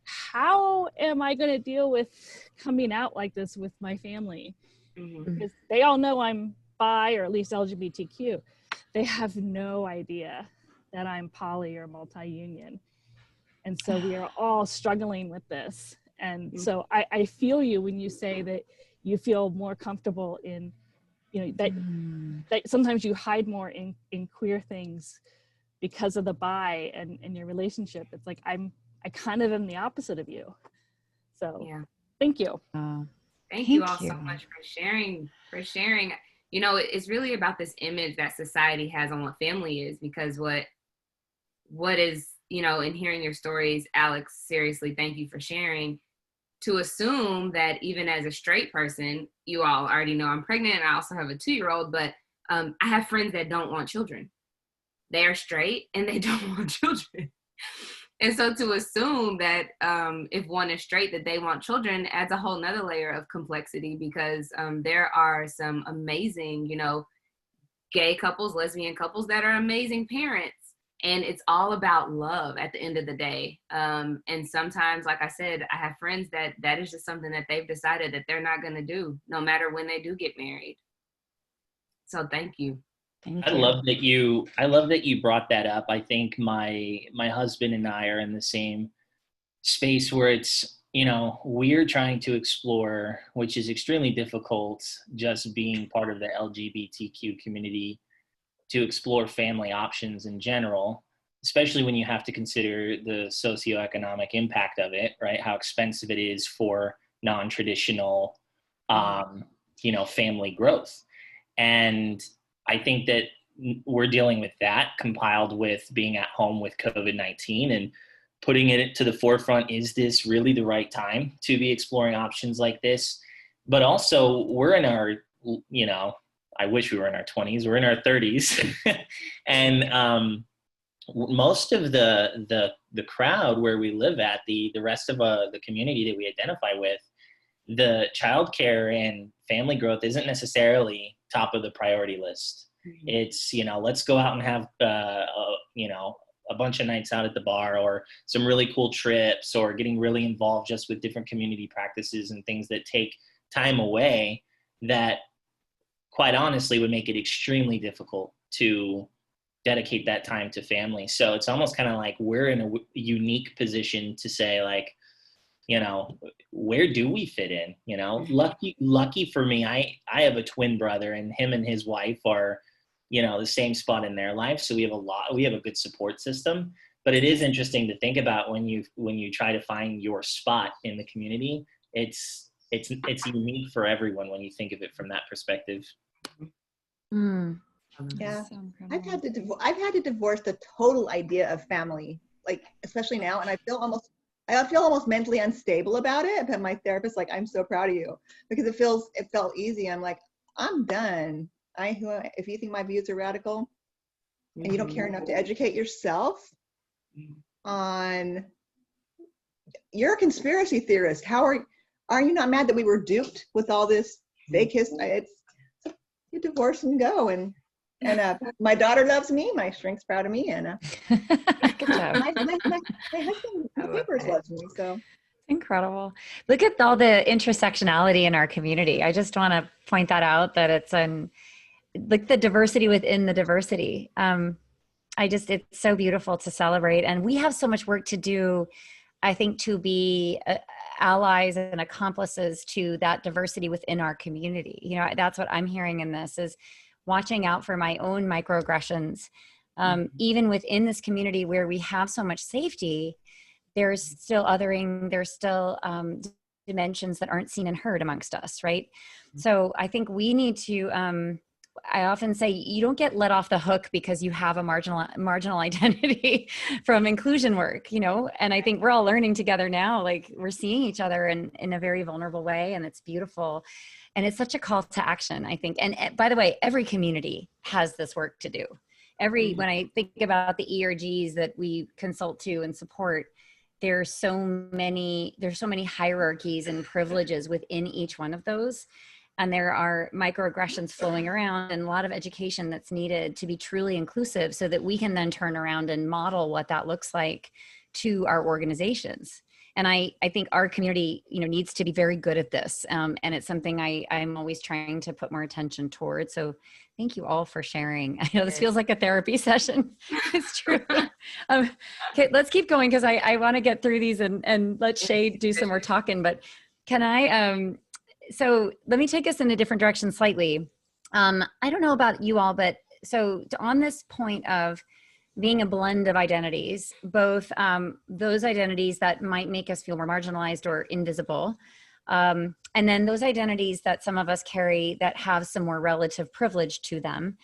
How am I going to deal with coming out like this with my family? Because they all know I'm bi or at least LGBTQ. They have no idea that I'm poly or multi-union. And so we are all struggling with this. And so I feel you when you say that you feel more comfortable in, you know, that sometimes you hide more in queer things because of the bi and your relationship. It's like I kind of am the opposite of you. So thank you. Thank you all so much for sharing. You know, it's really about this image that society has on what family is, because what is, you know, in hearing your stories, Alex, seriously, thank you for sharing. To assume that even as a straight person, you all already know I'm pregnant and I also have a 2-year-old, but I have friends that don't want children. They are straight and they don't want children. And so to assume that if one is straight that they want children adds a whole nother layer of complexity, because there are some amazing, you know, gay couples, lesbian couples that are amazing parents. And it's all about love at the end of the day. And sometimes, like I said, I have friends that is just something that they've decided that they're not going to do, no matter when they do get married. So thank you. I love that you brought that up. I think my husband and I are in the same space where it's, we're trying to explore, which is extremely difficult, just being part of the LGBTQ community, to explore family options in general, especially when you have to consider the socioeconomic impact of it, right? How expensive it is for non-traditional, family growth. And I think that we're dealing with that, compiled with being at home with COVID-19 and putting it to the forefront. Is this really the right time to be exploring options like this? But also, we're in our, I wish we were in our 20s, we're in our 30s. And most of the crowd where we live at, the rest of the community that we identify with, the childcare and family growth isn't necessarily top of the priority list. Mm-hmm. It's, let's go out and have, a bunch of nights out at the bar, or some really cool trips, or getting really involved just with different community practices and things that take time away, that quite honestly would make it extremely difficult to dedicate that time to family. So it's almost kind of like we're in a unique position to say, like, where do we fit in? Lucky for me, I have a twin brother, and him and his wife are, the same spot in their life. So we have a good support system. But it is interesting to think about when you try to find your spot in the community. It's unique for everyone when you think of it from that perspective. Mm. Yeah, I've had to divorce the total idea of family, like, especially now, and I feel almost mentally unstable about it. But my therapist's like, I'm so proud of you, because it felt easy. I'm like, I'm done. If you think my views are radical, and you don't care enough to educate yourself on, you're a conspiracy theorist. How are you not mad that we were duped with all this fake history? You divorce and go, and my daughter loves me, my shrink's proud of me, and good job. my husband, my papers loves me. So incredible. Look at all the intersectionality in our community. I just want to point that out, that it's like the diversity within the diversity. It's so beautiful to celebrate. And we have so much work to do, I think, to be allies and accomplices to that diversity within our community. That's what I'm hearing in this, is watching out for my own microaggressions. Even within this community where we have so much safety, there's still othering, there's still dimensions that aren't seen and heard amongst us, right? So I think we need to, I often say, you don't get let off the hook because you have a marginal identity from inclusion work, and I think we're all learning together now, like we're seeing each other in a very vulnerable way, and it's beautiful. And it's such a call to action, I think. And by the way, every community has this work to do. When I think about the ERGs that we consult to and support, there's so many hierarchies and privileges within each one of those. And there are microaggressions flowing around, and a lot of education that's needed to be truly inclusive, so that we can then turn around and model what that looks like to our organizations. And I think our community, needs to be very good at this. And it's something I'm always trying to put more attention towards. So thank you all for sharing. I know this feels like a therapy session. It's true. Okay, let's keep going, because I want to get through these and let Shay do some more talking. But can I, so let me take us in a different direction slightly. I don't know about you all, but so on this point of being a blend of identities, both those identities that might make us feel more marginalized or invisible, and then those identities that some of us carry that have some more relative privilege to them.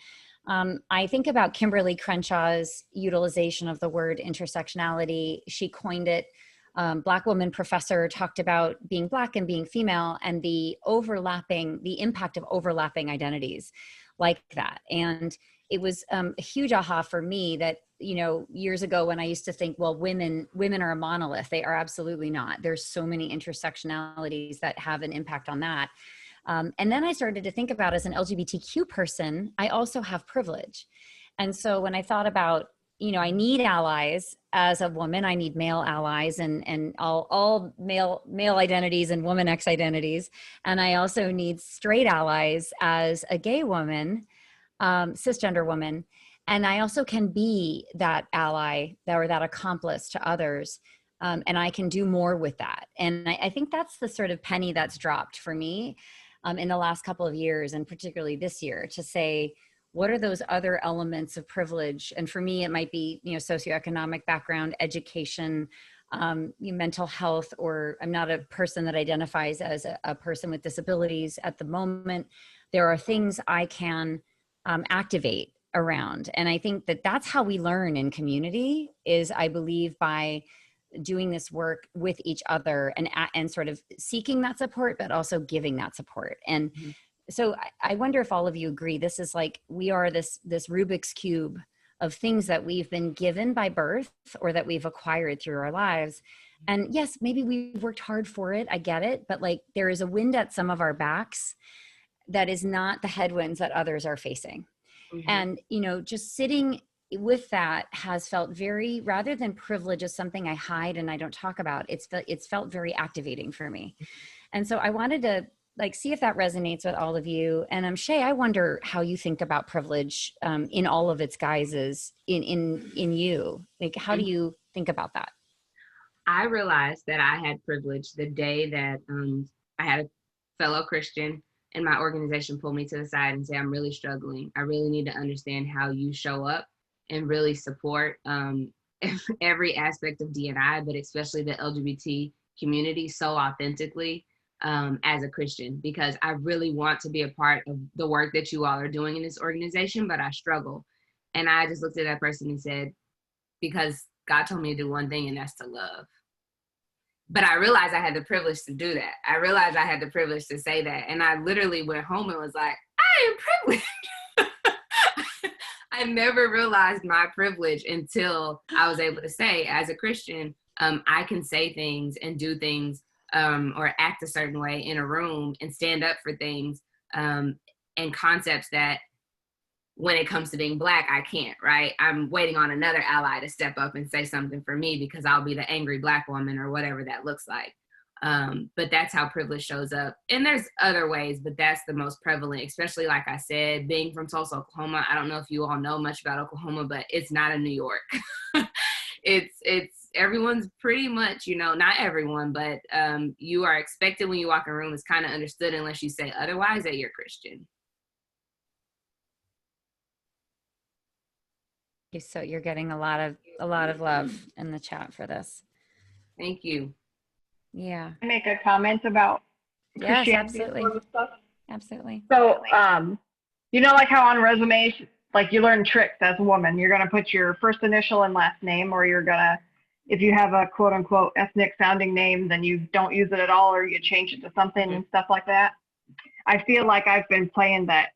I think about Kimberly Crenshaw's utilization of the word intersectionality. She coined it. Black woman professor talked about being Black and being female, and the impact of overlapping identities like that. And it was a huge aha for me that, years ago when I used to think, well, women are a monolith. They are absolutely not. There's so many intersectionalities that have an impact on that. And then I started to think about, as an LGBTQ person, I also have privilege. And so when I thought about, I need allies as a woman, I need male allies and all male identities and woman X identities. And I also need straight allies as a gay woman, cisgender woman. And I also can be that ally or that accomplice to others. and I can do more with that. And I think that's the sort of penny that's dropped for me in the last couple of years, and particularly this year, to say, what are those other elements of privilege? And for me, it might be, socioeconomic background, education, mental health, or I'm not a person that identifies as a person with disabilities at the moment. There are things I can activate around. And I think that that's how we learn in community, is I believe by doing this work with each other and sort of seeking that support, but also giving that support. And so I wonder if all of you agree, this is like, we are this Rubik's Cube of things that we've been given by birth or that we've acquired through our lives. And yes, maybe we've worked hard for it. I get it. But like, there is a wind at some of our backs that is not the headwinds that others are facing. And, just sitting with that has felt very, rather than privilege as something I hide and I don't talk about, it's felt very activating for me. And so I wanted to see if that resonates with all of you. And Shay, I wonder how you think about privilege in all of its guises in you. Like, how do you think about that? I realized that I had privilege the day that I had a fellow Christian in my organization pull me to the side and say, I'm really struggling. I really need to understand how you show up and really support every aspect of D&I, but especially the LGBT community so authentically as a Christian, because I really want to be a part of the work that you all are doing in this organization, but I struggle. And I just looked at that person and said, because God told me to do one thing, and that's to love. But I realized I had the privilege to do that. I realized I had the privilege to say that. And I literally went home and was like, I am privileged. I never realized my privilege until I was able to say, as a Christian, I can say things and do things or act a certain way in a room and stand up for things and concepts that when it comes to being Black, I can't, right? I'm waiting on another ally to step up and say something for me because I'll be the angry Black woman or whatever that looks like. But that's how privilege shows up. And there's other ways, but that's the most prevalent, especially like I said, being from Tulsa, Oklahoma. I don't know if you all know much about Oklahoma, but it's not a New York. It's everyone's pretty much, not everyone, but you are expected when you walk in a room, it's kind of understood unless you say otherwise that you're Christian. So you're getting a lot of love in the chat for this. Thank you. Yeah. Make a comment about Christianity. Yes, absolutely. Stuff. Absolutely. So, like how on resumes, like you learn tricks as a woman, you're going to put your first initial and last name, or you're going to, if you have a quote unquote ethnic sounding name, then you don't use it at all, or you change it to something and stuff like that. I feel like I've been playing that,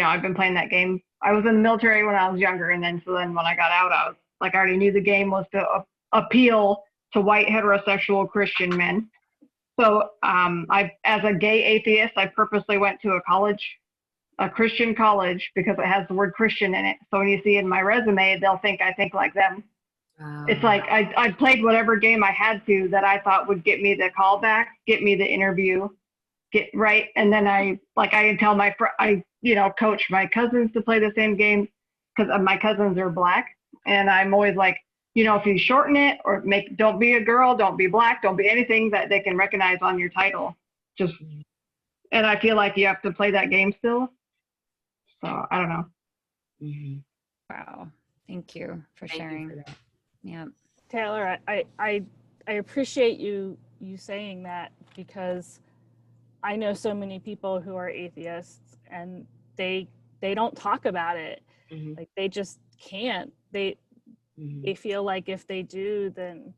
I've been playing that game. I was in the military when I was younger, and then when I got out, I was like, I already knew the game was to appeal to white heterosexual Christian men. So as a gay atheist, I purposely went to a Christian college, because it has the word Christian in it. So when you see it in my resume, they'll think I think like them. It's like I played whatever game I had to that I thought would get me the call back, get me the interview, get right. And then I tell coach my cousins to play the same game, because my cousins are Black. And I'm always like, if you shorten it or don't be a girl, don't be Black, don't be anything that they can recognize on your title. And I feel like you have to play that game still. So I don't know. Mm-hmm. Wow. Thank you for sharing. You for yeah. Taylor, I appreciate you saying that, because I know so many people who are atheists and they don't talk about it. Mm-hmm. Like they just can't. They feel like if they do, then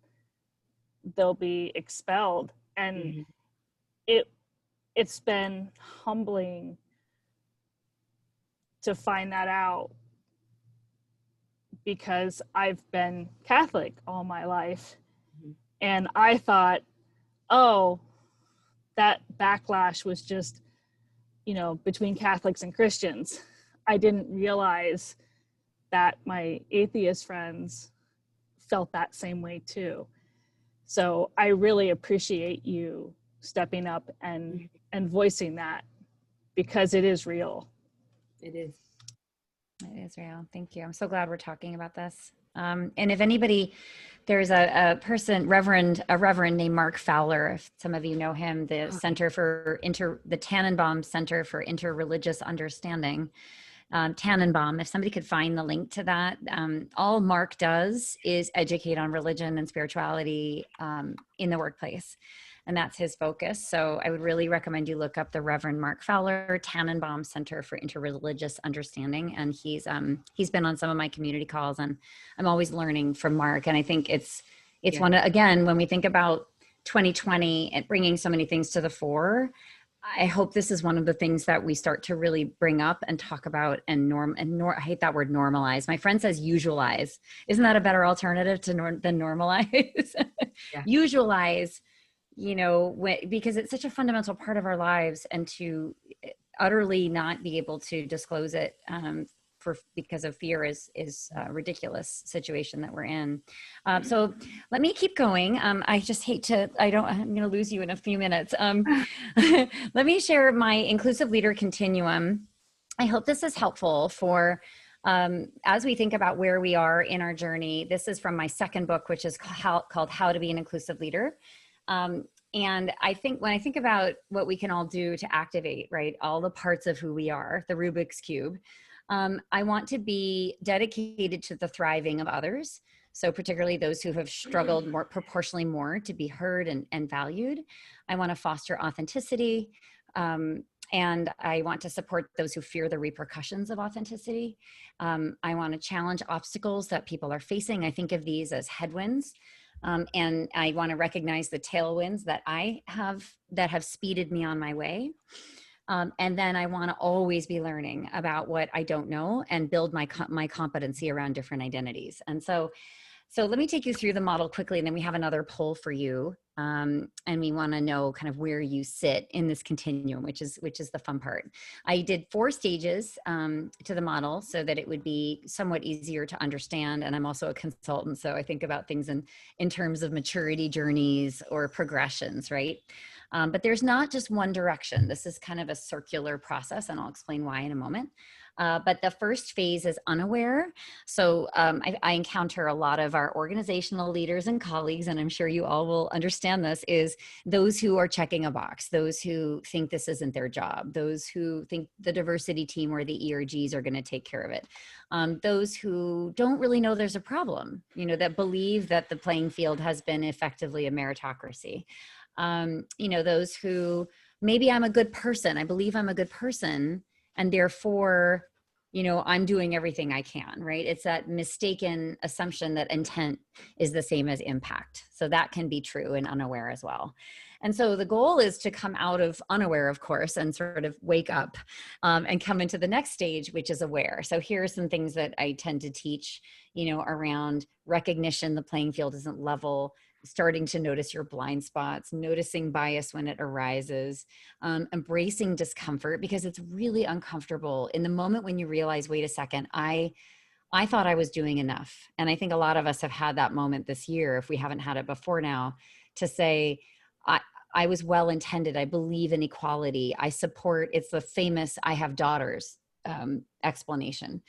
they'll be expelled. And it's been humbling to find that out, because I've been Catholic all my life. And I thought, oh, that backlash was just, between Catholics and Christians. I didn't realize that my atheist friends felt that same way too. So I really appreciate you stepping up and voicing that, because it is real. It is. It is real. Thank you. I'm so glad we're talking about this. And if anybody, there's a reverend named Mark Fowler, if some of you know him, the Tannenbaum Center for Interreligious Understanding. Tannenbaum, if somebody could find the link to that, all Mark does is educate on religion and spirituality in the workplace. And that's his focus. So I would really recommend you look up the Reverend Mark Fowler, Tannenbaum Center for Interreligious Understanding. And he's been on some of my community calls, and I'm always learning from Mark. And I think it's one of, again, when we think about 2020 and bringing so many things to the fore, I hope this is one of the things that we start to really bring up and talk about and I hate that word, normalize. My friend says usualize. Isn't that a better alternative than normalize? Yeah. Usualize, because it's such a fundamental part of our lives, and to utterly not be able to disclose it because of fear is a ridiculous situation that we're in. So let me keep going. I just hate to, I'm going to lose you in a few minutes. Let me share my inclusive leader continuum. I hope this is helpful for, as we think about where we are in our journey. This is from my second book, which is called How to Be an Inclusive Leader. And I think when I think about what we can all do to activate, right, all the parts of who we are, the Rubik's Cube, I want to be dedicated to the thriving of others. So particularly those who have struggled proportionally more to be heard and valued. I want to foster authenticity. And I want to support those who fear the repercussions of authenticity. I want to challenge obstacles that people are facing. I think of these as headwinds. And I want to recognize the tailwinds that have speeded me on my way. And then I want to always be learning about what I don't know and build my competency around different identities. And so let me take you through the model quickly, and then we have another poll for you. And we want to know kind of where you sit in this continuum, which is the fun part. I did 4 stages to the model so that it would be somewhat easier to understand. And I'm also a consultant, so I think about things in terms of maturity journeys or progressions, right? But there's not just one direction. This is kind of a circular process, and I'll explain why in a moment. But the first phase is unaware. So I encounter a lot of our organizational leaders and colleagues, and I'm sure you all will understand this, is those who are checking a box, those who think this isn't their job, those who think the diversity team or the ERGs are going to take care of it, those who don't really know there's a problem, that believe that the playing field has been effectively a meritocracy. Those who, maybe I'm a good person, I believe I'm a good person, and therefore, I'm doing everything I can, right? It's that mistaken assumption that intent is the same as impact. So that can be true and unaware as well. And so the goal is to come out of unaware, of course, and sort of wake up and come into the next stage, which is aware. So here are some things that I tend to teach, around recognition, the playing field isn't level, starting to notice your blind spots, noticing bias when it arises, embracing discomfort, because it's really uncomfortable in the moment when you realize, wait a second, I thought I was doing enough. And I think a lot of us have had that moment this year, if we haven't had it before now, to say, I was well-intended, I believe in equality, I support, it's the famous I have daughters explanation,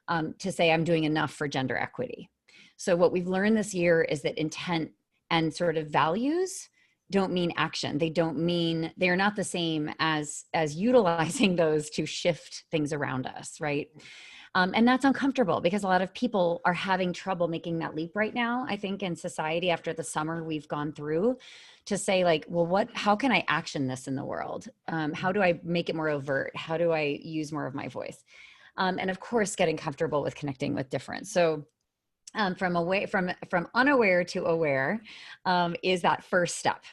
to say I'm doing enough for gender equity. So what we've learned this year is that intent and sort of values don't mean action. They're not the same as utilizing those to shift things around us, right? And that's uncomfortable because a lot of people are having trouble making that leap right now, I think, in society after the summer we've gone through, to say like, well, how can I action this in the world? How do I make it more overt? How do I use more of my voice? And of course, getting comfortable with connecting with difference. So from unaware to aware is that first step.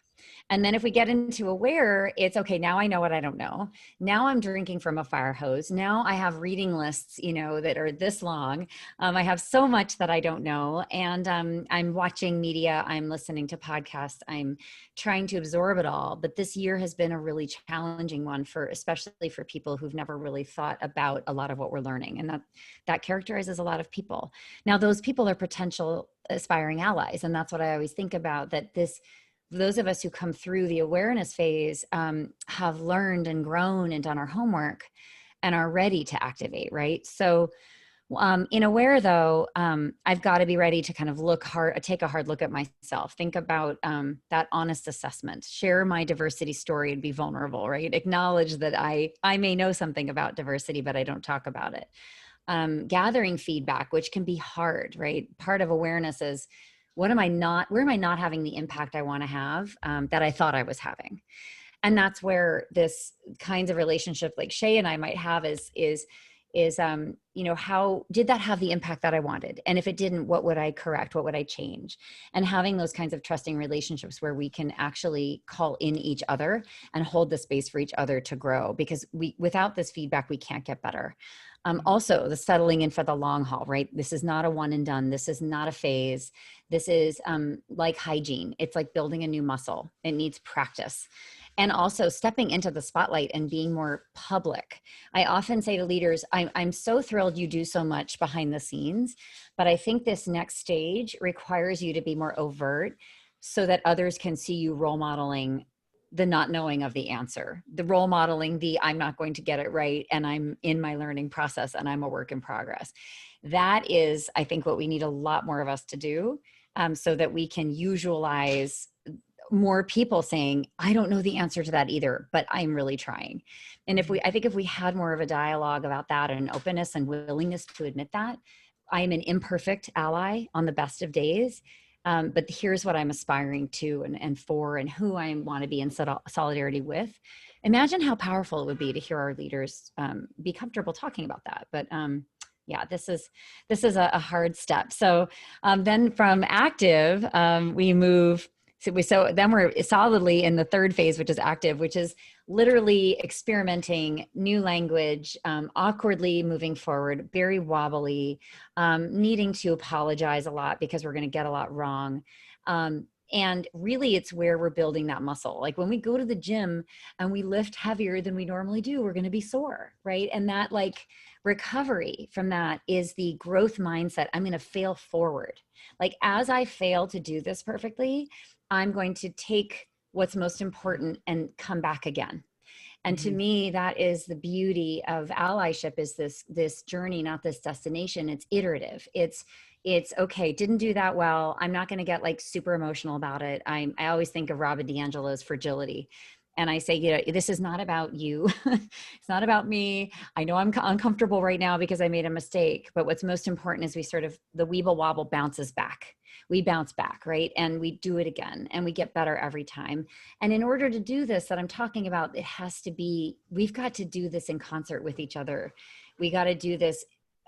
And then if we get into aware, it's okay, now I know what I don't know. Now I'm drinking from a fire hose. Now I have reading lists, that are this long. I have so much that I don't know. And I'm watching media, I'm listening to podcasts, I'm trying to absorb it all. But this year has been a really challenging one especially for people who've never really thought about a lot of what we're learning. And that characterizes a lot of people. Now, those people are potential aspiring allies. And that's what I always think about, that those of us who come through the awareness phase have learned and grown and done our homework and are ready to activate, right? So In aware though, I've got to be ready to kind of take a hard look at myself, think about that honest assessment, share my diversity story and be vulnerable, right? Acknowledge that I may know something about diversity, but I don't talk about it. Gathering feedback, which can be hard, right? Part of awareness is, where am I not having the impact I want to have, that I thought I was having? And that's where this kinds of relationship like Shay and I might have is, how did that have the impact that I wanted? And if it didn't, what would I correct? What would I change? And having those kinds of trusting relationships where we can actually call in each other and hold the space for each other to grow, because without this feedback, we can't get better. Also, the settling in for the long haul, right? This is not a one and done. This is not a phase. This is like hygiene. It's like building a new muscle. It needs practice. And also stepping into the spotlight and being more public. I often say to leaders, I'm so thrilled you do so much behind the scenes, but I think this next stage requires you to be more overt so that others can see you role modeling the not knowing of the answer, the role modeling, I'm not going to get it right, and I'm in my learning process and I'm a work in progress. That is, I think, what we need a lot more of us to do, so that we can usualize more people saying, I don't know the answer to that either, but I'm really trying. And I think if we had more of a dialogue about that and openness and willingness to admit that, I'm an imperfect ally on the best of days. But here's what I'm aspiring to and for, and who I want to be in solidarity with. Imagine how powerful it would be to hear our leaders be comfortable talking about that. But yeah, this is a hard step. So then from active, we move. So then we're solidly in the third phase, which is active, which is literally experimenting new language, awkwardly moving forward, very wobbly, needing to apologize a lot because we're going to get a lot wrong. And really, it's where we're building that muscle. Like when we go to the gym and we lift heavier than we normally do, we're going to be sore, right? And that recovery from that is the growth mindset. I'm going to fail forward. Like as I fail to do this perfectly, I'm going to take what's most important and come back again. And to me, that is the beauty of allyship, is this journey, not this destination. It's iterative. It's okay, didn't do that well. I'm not going to get super emotional about it. I always think of Robin DiAngelo's fragility. And I say, this is not about you. It's not about me. I know I'm uncomfortable right now because I made a mistake. But what's most important is the weeble wobble bounces back. We bounce back, right? And we do it again, and we get better every time. And in order to do this that I'm talking about, we've got to do this in concert with each other. We got to do this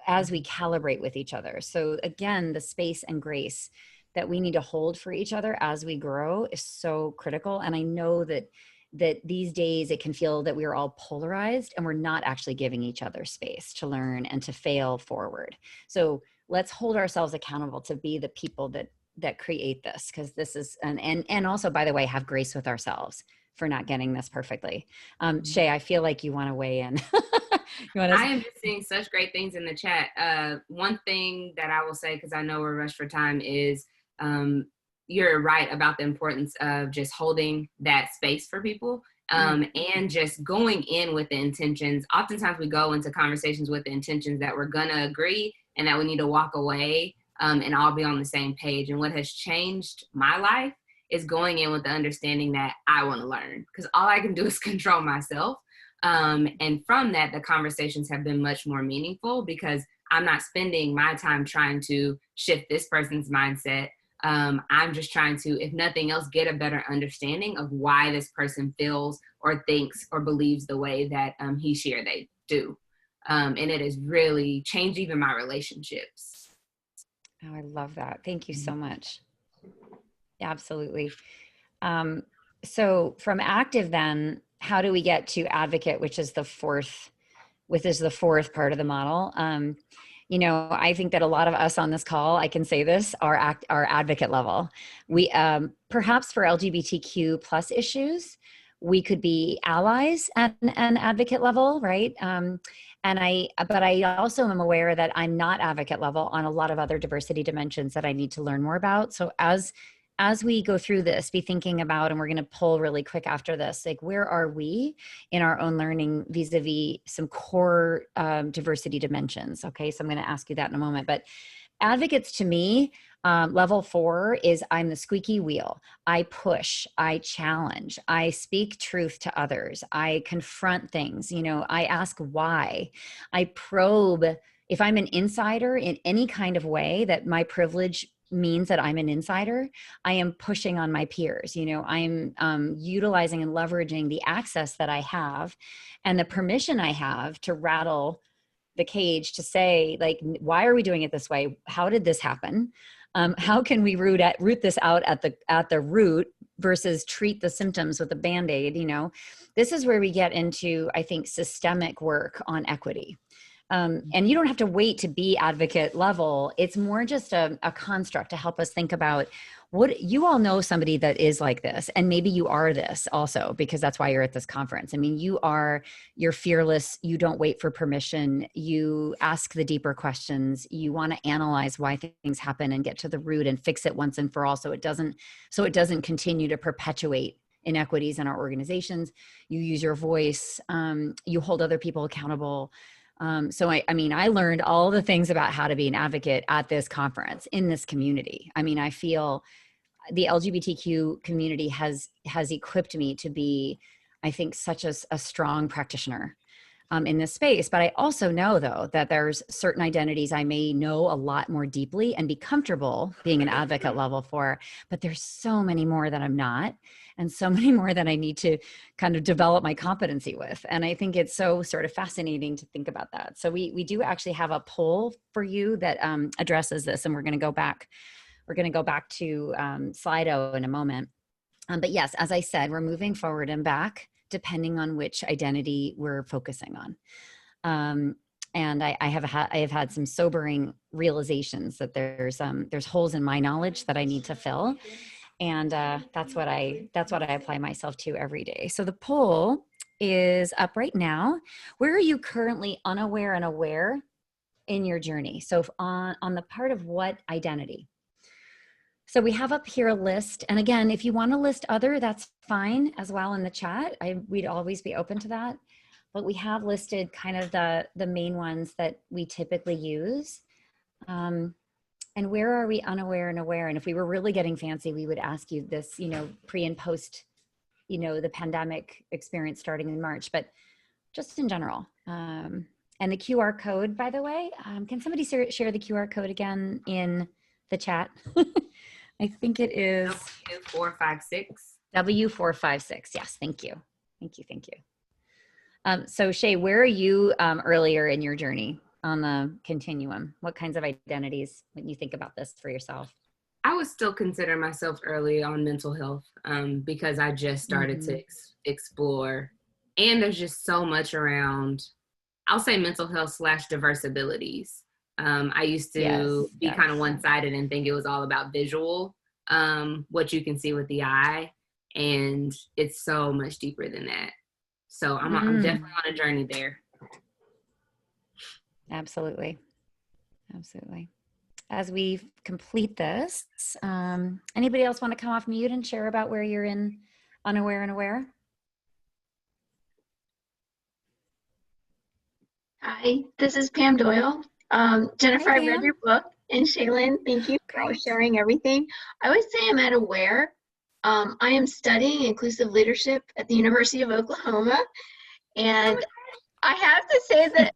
as we calibrate with each other. So again, the space and grace that we need to hold for each other as we grow is so critical. And I know that these days it can feel that we're all polarized and we're not actually giving each other space to learn and to fail forward. So let's hold ourselves accountable to be the people that create this, because this is, and also, by the way, have grace with ourselves for not getting this perfectly. Shay, I feel like you want to weigh in. I am just seeing such great things in the chat. One thing that I will say, because I know we're rushed for time, is you're right about the importance of just holding that space for people, and just going in with the intentions. Oftentimes we go into conversations with the intentions that we're gonna agree and that we need to walk away and all be on the same page. And what has changed my life is going in with the understanding that I want to learn, because all I can do is control myself. And from that, the conversations have been much more meaningful, because I'm not spending my time trying to shift this person's mindset. I'm just trying to, if nothing else, get a better understanding of why this person feels or thinks or believes the way that he, she, or they do. And it has really changed even my relationships. Oh, I love that. Thank you so much. Absolutely. So from active then, how do we get to advocate, which is the fourth part of the model? I think that a lot of us on this call, I can say this, are advocate level. We, perhaps for LGBTQ plus issues, we could be allies at an advocate level, right? But I also am aware that I'm not advocate level on a lot of other diversity dimensions that I need to learn more about. So as as we go through this, be thinking about, and we're going to pull really quick after this, like where are we in our own learning vis-a-vis some core diversity dimensions? Okay, so I'm going to ask you that in a moment. But advocates to me, level 4 is I'm the squeaky wheel. I push, I challenge, I speak truth to others, I confront things, you know, I ask why, I probe. If I'm an insider in any kind of way that my privilege means that I'm an insider, I am pushing on my peers. You know, I'm utilizing and leveraging the access that I have and the permission I have to rattle the cage to say, like, why are we doing it this way? How did this happen? How can we root this out at the root versus treat the symptoms with a Band-Aid? You know, this is where we get into, I think, systemic work on equity. And you don't have to wait to be advocate level. It's more just a construct to help us think about what you all know somebody that is like this. And maybe you are this also, because that's why you're at this conference. I mean, you're fearless. You don't wait for permission. You ask the deeper questions. You want to analyze why things happen and get to the root and fix it once and for all. So it doesn't continue to perpetuate inequities in our organizations. You use your voice. You hold other people accountable. So I mean, I learned all the things about how to be an advocate at this conference in this community. I mean, I feel the LGBTQ community has equipped me to be, I think, such a strong practitioner in this space. But I also know, though, that there's certain identities I may know a lot more deeply and be comfortable being an advocate level for, but there's so many more that I'm not, and so many more that I need to kind of develop my competency with. And I think it's so sort of fascinating to think about that. So we do actually have a poll for you that addresses this, and we're going to go back. We're going to go back to Slido in a moment. But yes, as I said, we're moving forward and back depending on which identity we're focusing on. And I have had some sobering realizations that there's holes in my knowledge that I need to fill. And that's what I apply myself to every day. So the poll is up right now. Where are you currently unaware and aware in your journey? So on the part of what identity? So we have up here a list. And again, if you want to list other, that's fine as well in the chat. We'd always be open to that. But we have listed kind of the main ones that we typically use. And where are we unaware and aware? And if we were really getting fancy, we would ask you this, you know, pre and post, you know, the pandemic experience starting in March, but just in general. And the QR code, by the way, can somebody share the QR code again in the chat? I think it is W456. W456. Yes, thank you. Thank you. So Shay, where are you earlier in your journey on the continuum? What kinds of identities when you think about this for yourself? I would still consider myself early on mental health because I just started to explore, and there's just so much around, I'll say mental health / diverse abilities. I used to be kind of one-sided and think it was all about visual, what you can see with the eye, and it's so much deeper than that. So I'm definitely on a journey there. Absolutely. As we complete this, anybody else want to come off mute and share about where you're in unaware and aware? Hi, this is Pam Doyle. Jennifer, I read your book, and Shaylin, thank you for sharing everything. I would say I'm at aware. I am studying inclusive leadership at the University of Oklahoma, and I have to say that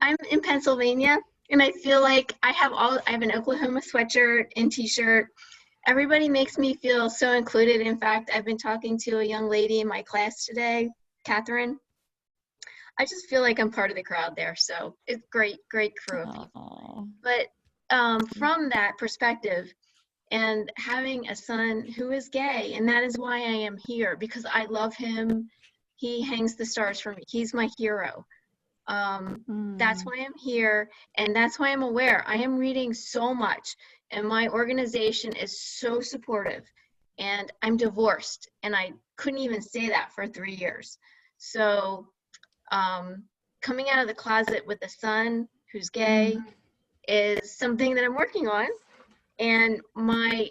I'm in Pennsylvania, and I feel like I have an Oklahoma sweatshirt and t-shirt. Everybody makes me feel so included. In fact, I've been talking to a young lady in my class today, Catherine. I just feel like I'm part of the crowd there. So it's great crew of people. But from that perspective, and having a son who is gay, and that is why I am here, because I love him. He hangs the stars for me. He's my hero. That's why I'm here, and that's why I'm aware. I am reading so much, and my organization is so supportive. And I'm divorced, and I couldn't even say that for 3 years. So coming out of the closet with a son who's gay is something that I'm working on. And my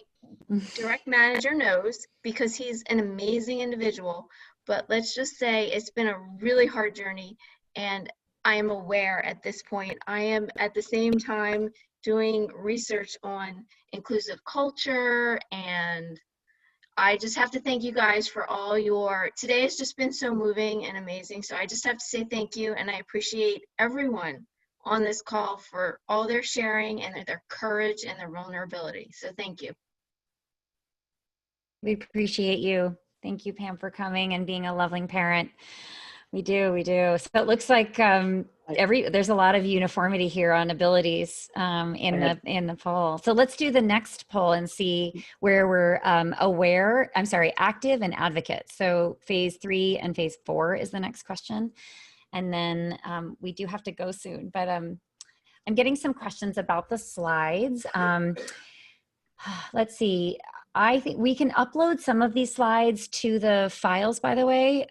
direct manager knows because he's an amazing individual. But let's just say it's been a really hard journey, and I am aware at this point. I am at the same time doing research on inclusive culture, and I just have to thank you guys for all your, today has just been so moving and amazing. So I just have to say thank you, and I appreciate everyone on this call for all their sharing and their courage and their vulnerability. So thank you. We appreciate you. Thank you, Pam, for coming and being a loving parent. We do, we do. So it looks like there's a lot of uniformity here on abilities in the poll. So let's do the next poll and see where we're active and advocate. So phase 3 and phase 4 is the next question. And then we do have to go soon, but I'm getting some questions about the slides. Let's see. I think we can upload some of these slides to the files, by the way,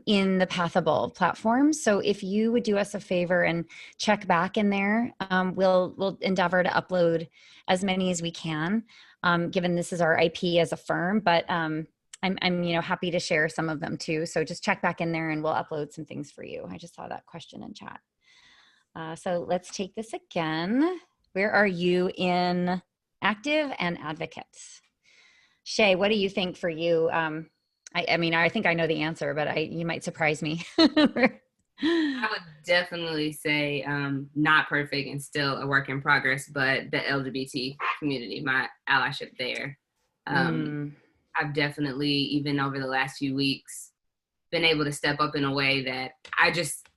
in the Pathable platform. So if you would do us a favor and check back in there, we'll endeavor to upload as many as we can, given this is our IP as a firm. But I'm happy to share some of them too. So just check back in there and we'll upload some things for you. I just saw that question in chat. So let's take this again. Where are you in active and advocates? Shay, what do you think for you? I think I know the answer, but you might surprise me. I would definitely say not perfect and still a work in progress, but the LGBT community, my allyship there. I've definitely, even over the last few weeks, been able to step up in a way that I just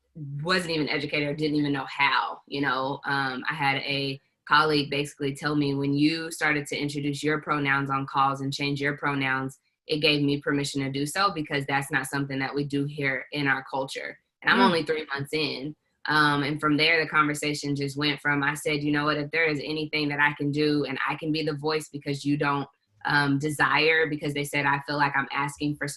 wasn't even educated or didn't even know how. I had a colleague basically tell me, when you started to introduce your pronouns on calls and change your pronouns, it gave me permission to do so, because that's not something that we do here in our culture. And I'm only 3 months in. And from there, the conversation just went from, I said, you know what, if there is anything that I can do and I can be the voice because you don't desire, because they said, I feel like I'm asking for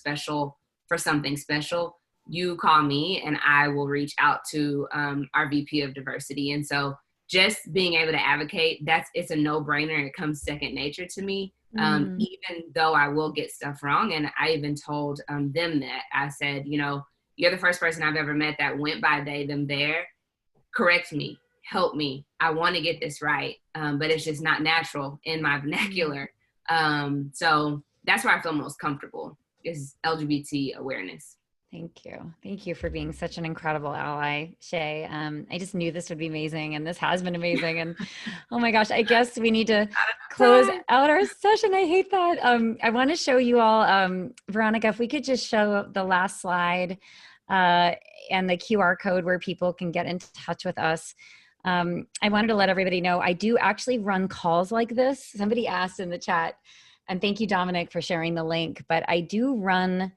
something special, you call me and I will reach out to our VP of diversity. And so just being able to advocate, it's a no-brainer. It comes second nature to me, even though I will get stuff wrong. And I even told them that. I said, you're the first person I've ever met that went by they, them, there. Correct me, help me. I want to get this right, but it's just not natural in my vernacular. So that's where I feel most comfortable, is LGBT awareness. Thank you. Thank you for being such an incredible ally, Shay. I just knew this would be amazing, and this has been amazing. And oh my gosh, I guess we need to close out our session. I hate that. I want to show you all, Veronica, if we could just show the last slide and the QR code where people can get in touch with us. I wanted to let everybody know I do actually run calls like this. Somebody asked in the chat, and thank you, Dominic, for sharing the link, but I do run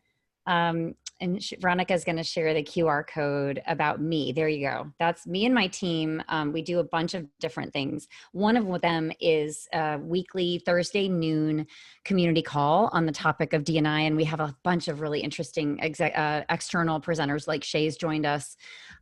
and Veronica is going to share the QR code about me. There you go. That's me and my team. We do a bunch of different things. One of them is a weekly Thursday noon community call on the topic of D&I, and we have a bunch of really interesting external presenters, like Shay's joined us.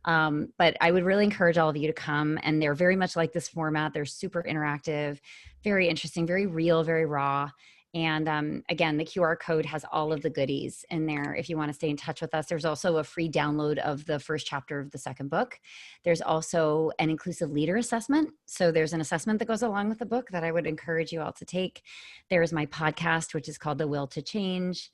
But I would really encourage all of you to come, and they're very much like this format. They're super interactive, very interesting, very real, very raw. And again, the QR code has all of the goodies in there if you want to stay in touch with us. There's also a free download of the first chapter of the second book. There's also an inclusive leader assessment. So there's an assessment that goes along with the book that I would encourage you all to take. There's my podcast, which is called The Will to Change.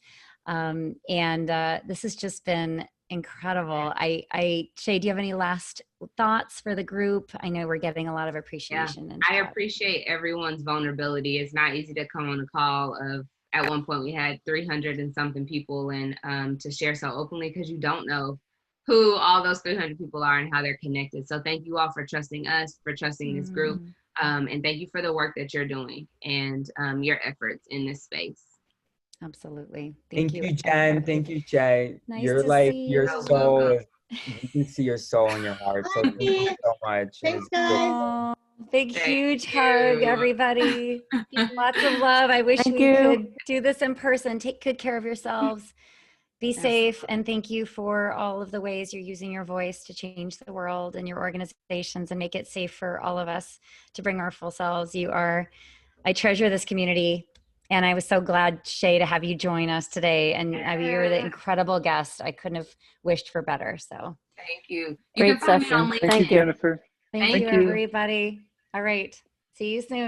This has just been incredible. Shay, do you have any last thoughts for the group? I know we're getting a lot of appreciation. Yeah, I appreciate everyone's vulnerability. It's not easy to come on a call of, at one point we had 300 and something people, and to share so openly, because you don't know who all those 300 people are and how they're connected. So thank you all for trusting us, for trusting this group. And thank you for the work that you're doing and your efforts in this space. Absolutely. Thank you, Jen. Thank you, Jay. Nice Your to life, see your you. soul, you can see your soul in your heart. So thank you so much. Thanks, guys. Oh, big, Thank huge you. hug, everybody. Lots of love. I wish we could do this in person. Take good care of yourselves. Be safe, and thank you for all of the ways you're using your voice to change the world and your organizations and make it safe for all of us to bring our full selves. I treasure this community. And I was so glad, Shay, to have you join us today. And you're the incredible guest. I couldn't have wished for better. So thank you. Great session. Thank you, Jennifer. Thank you, everybody. All right. See you soon.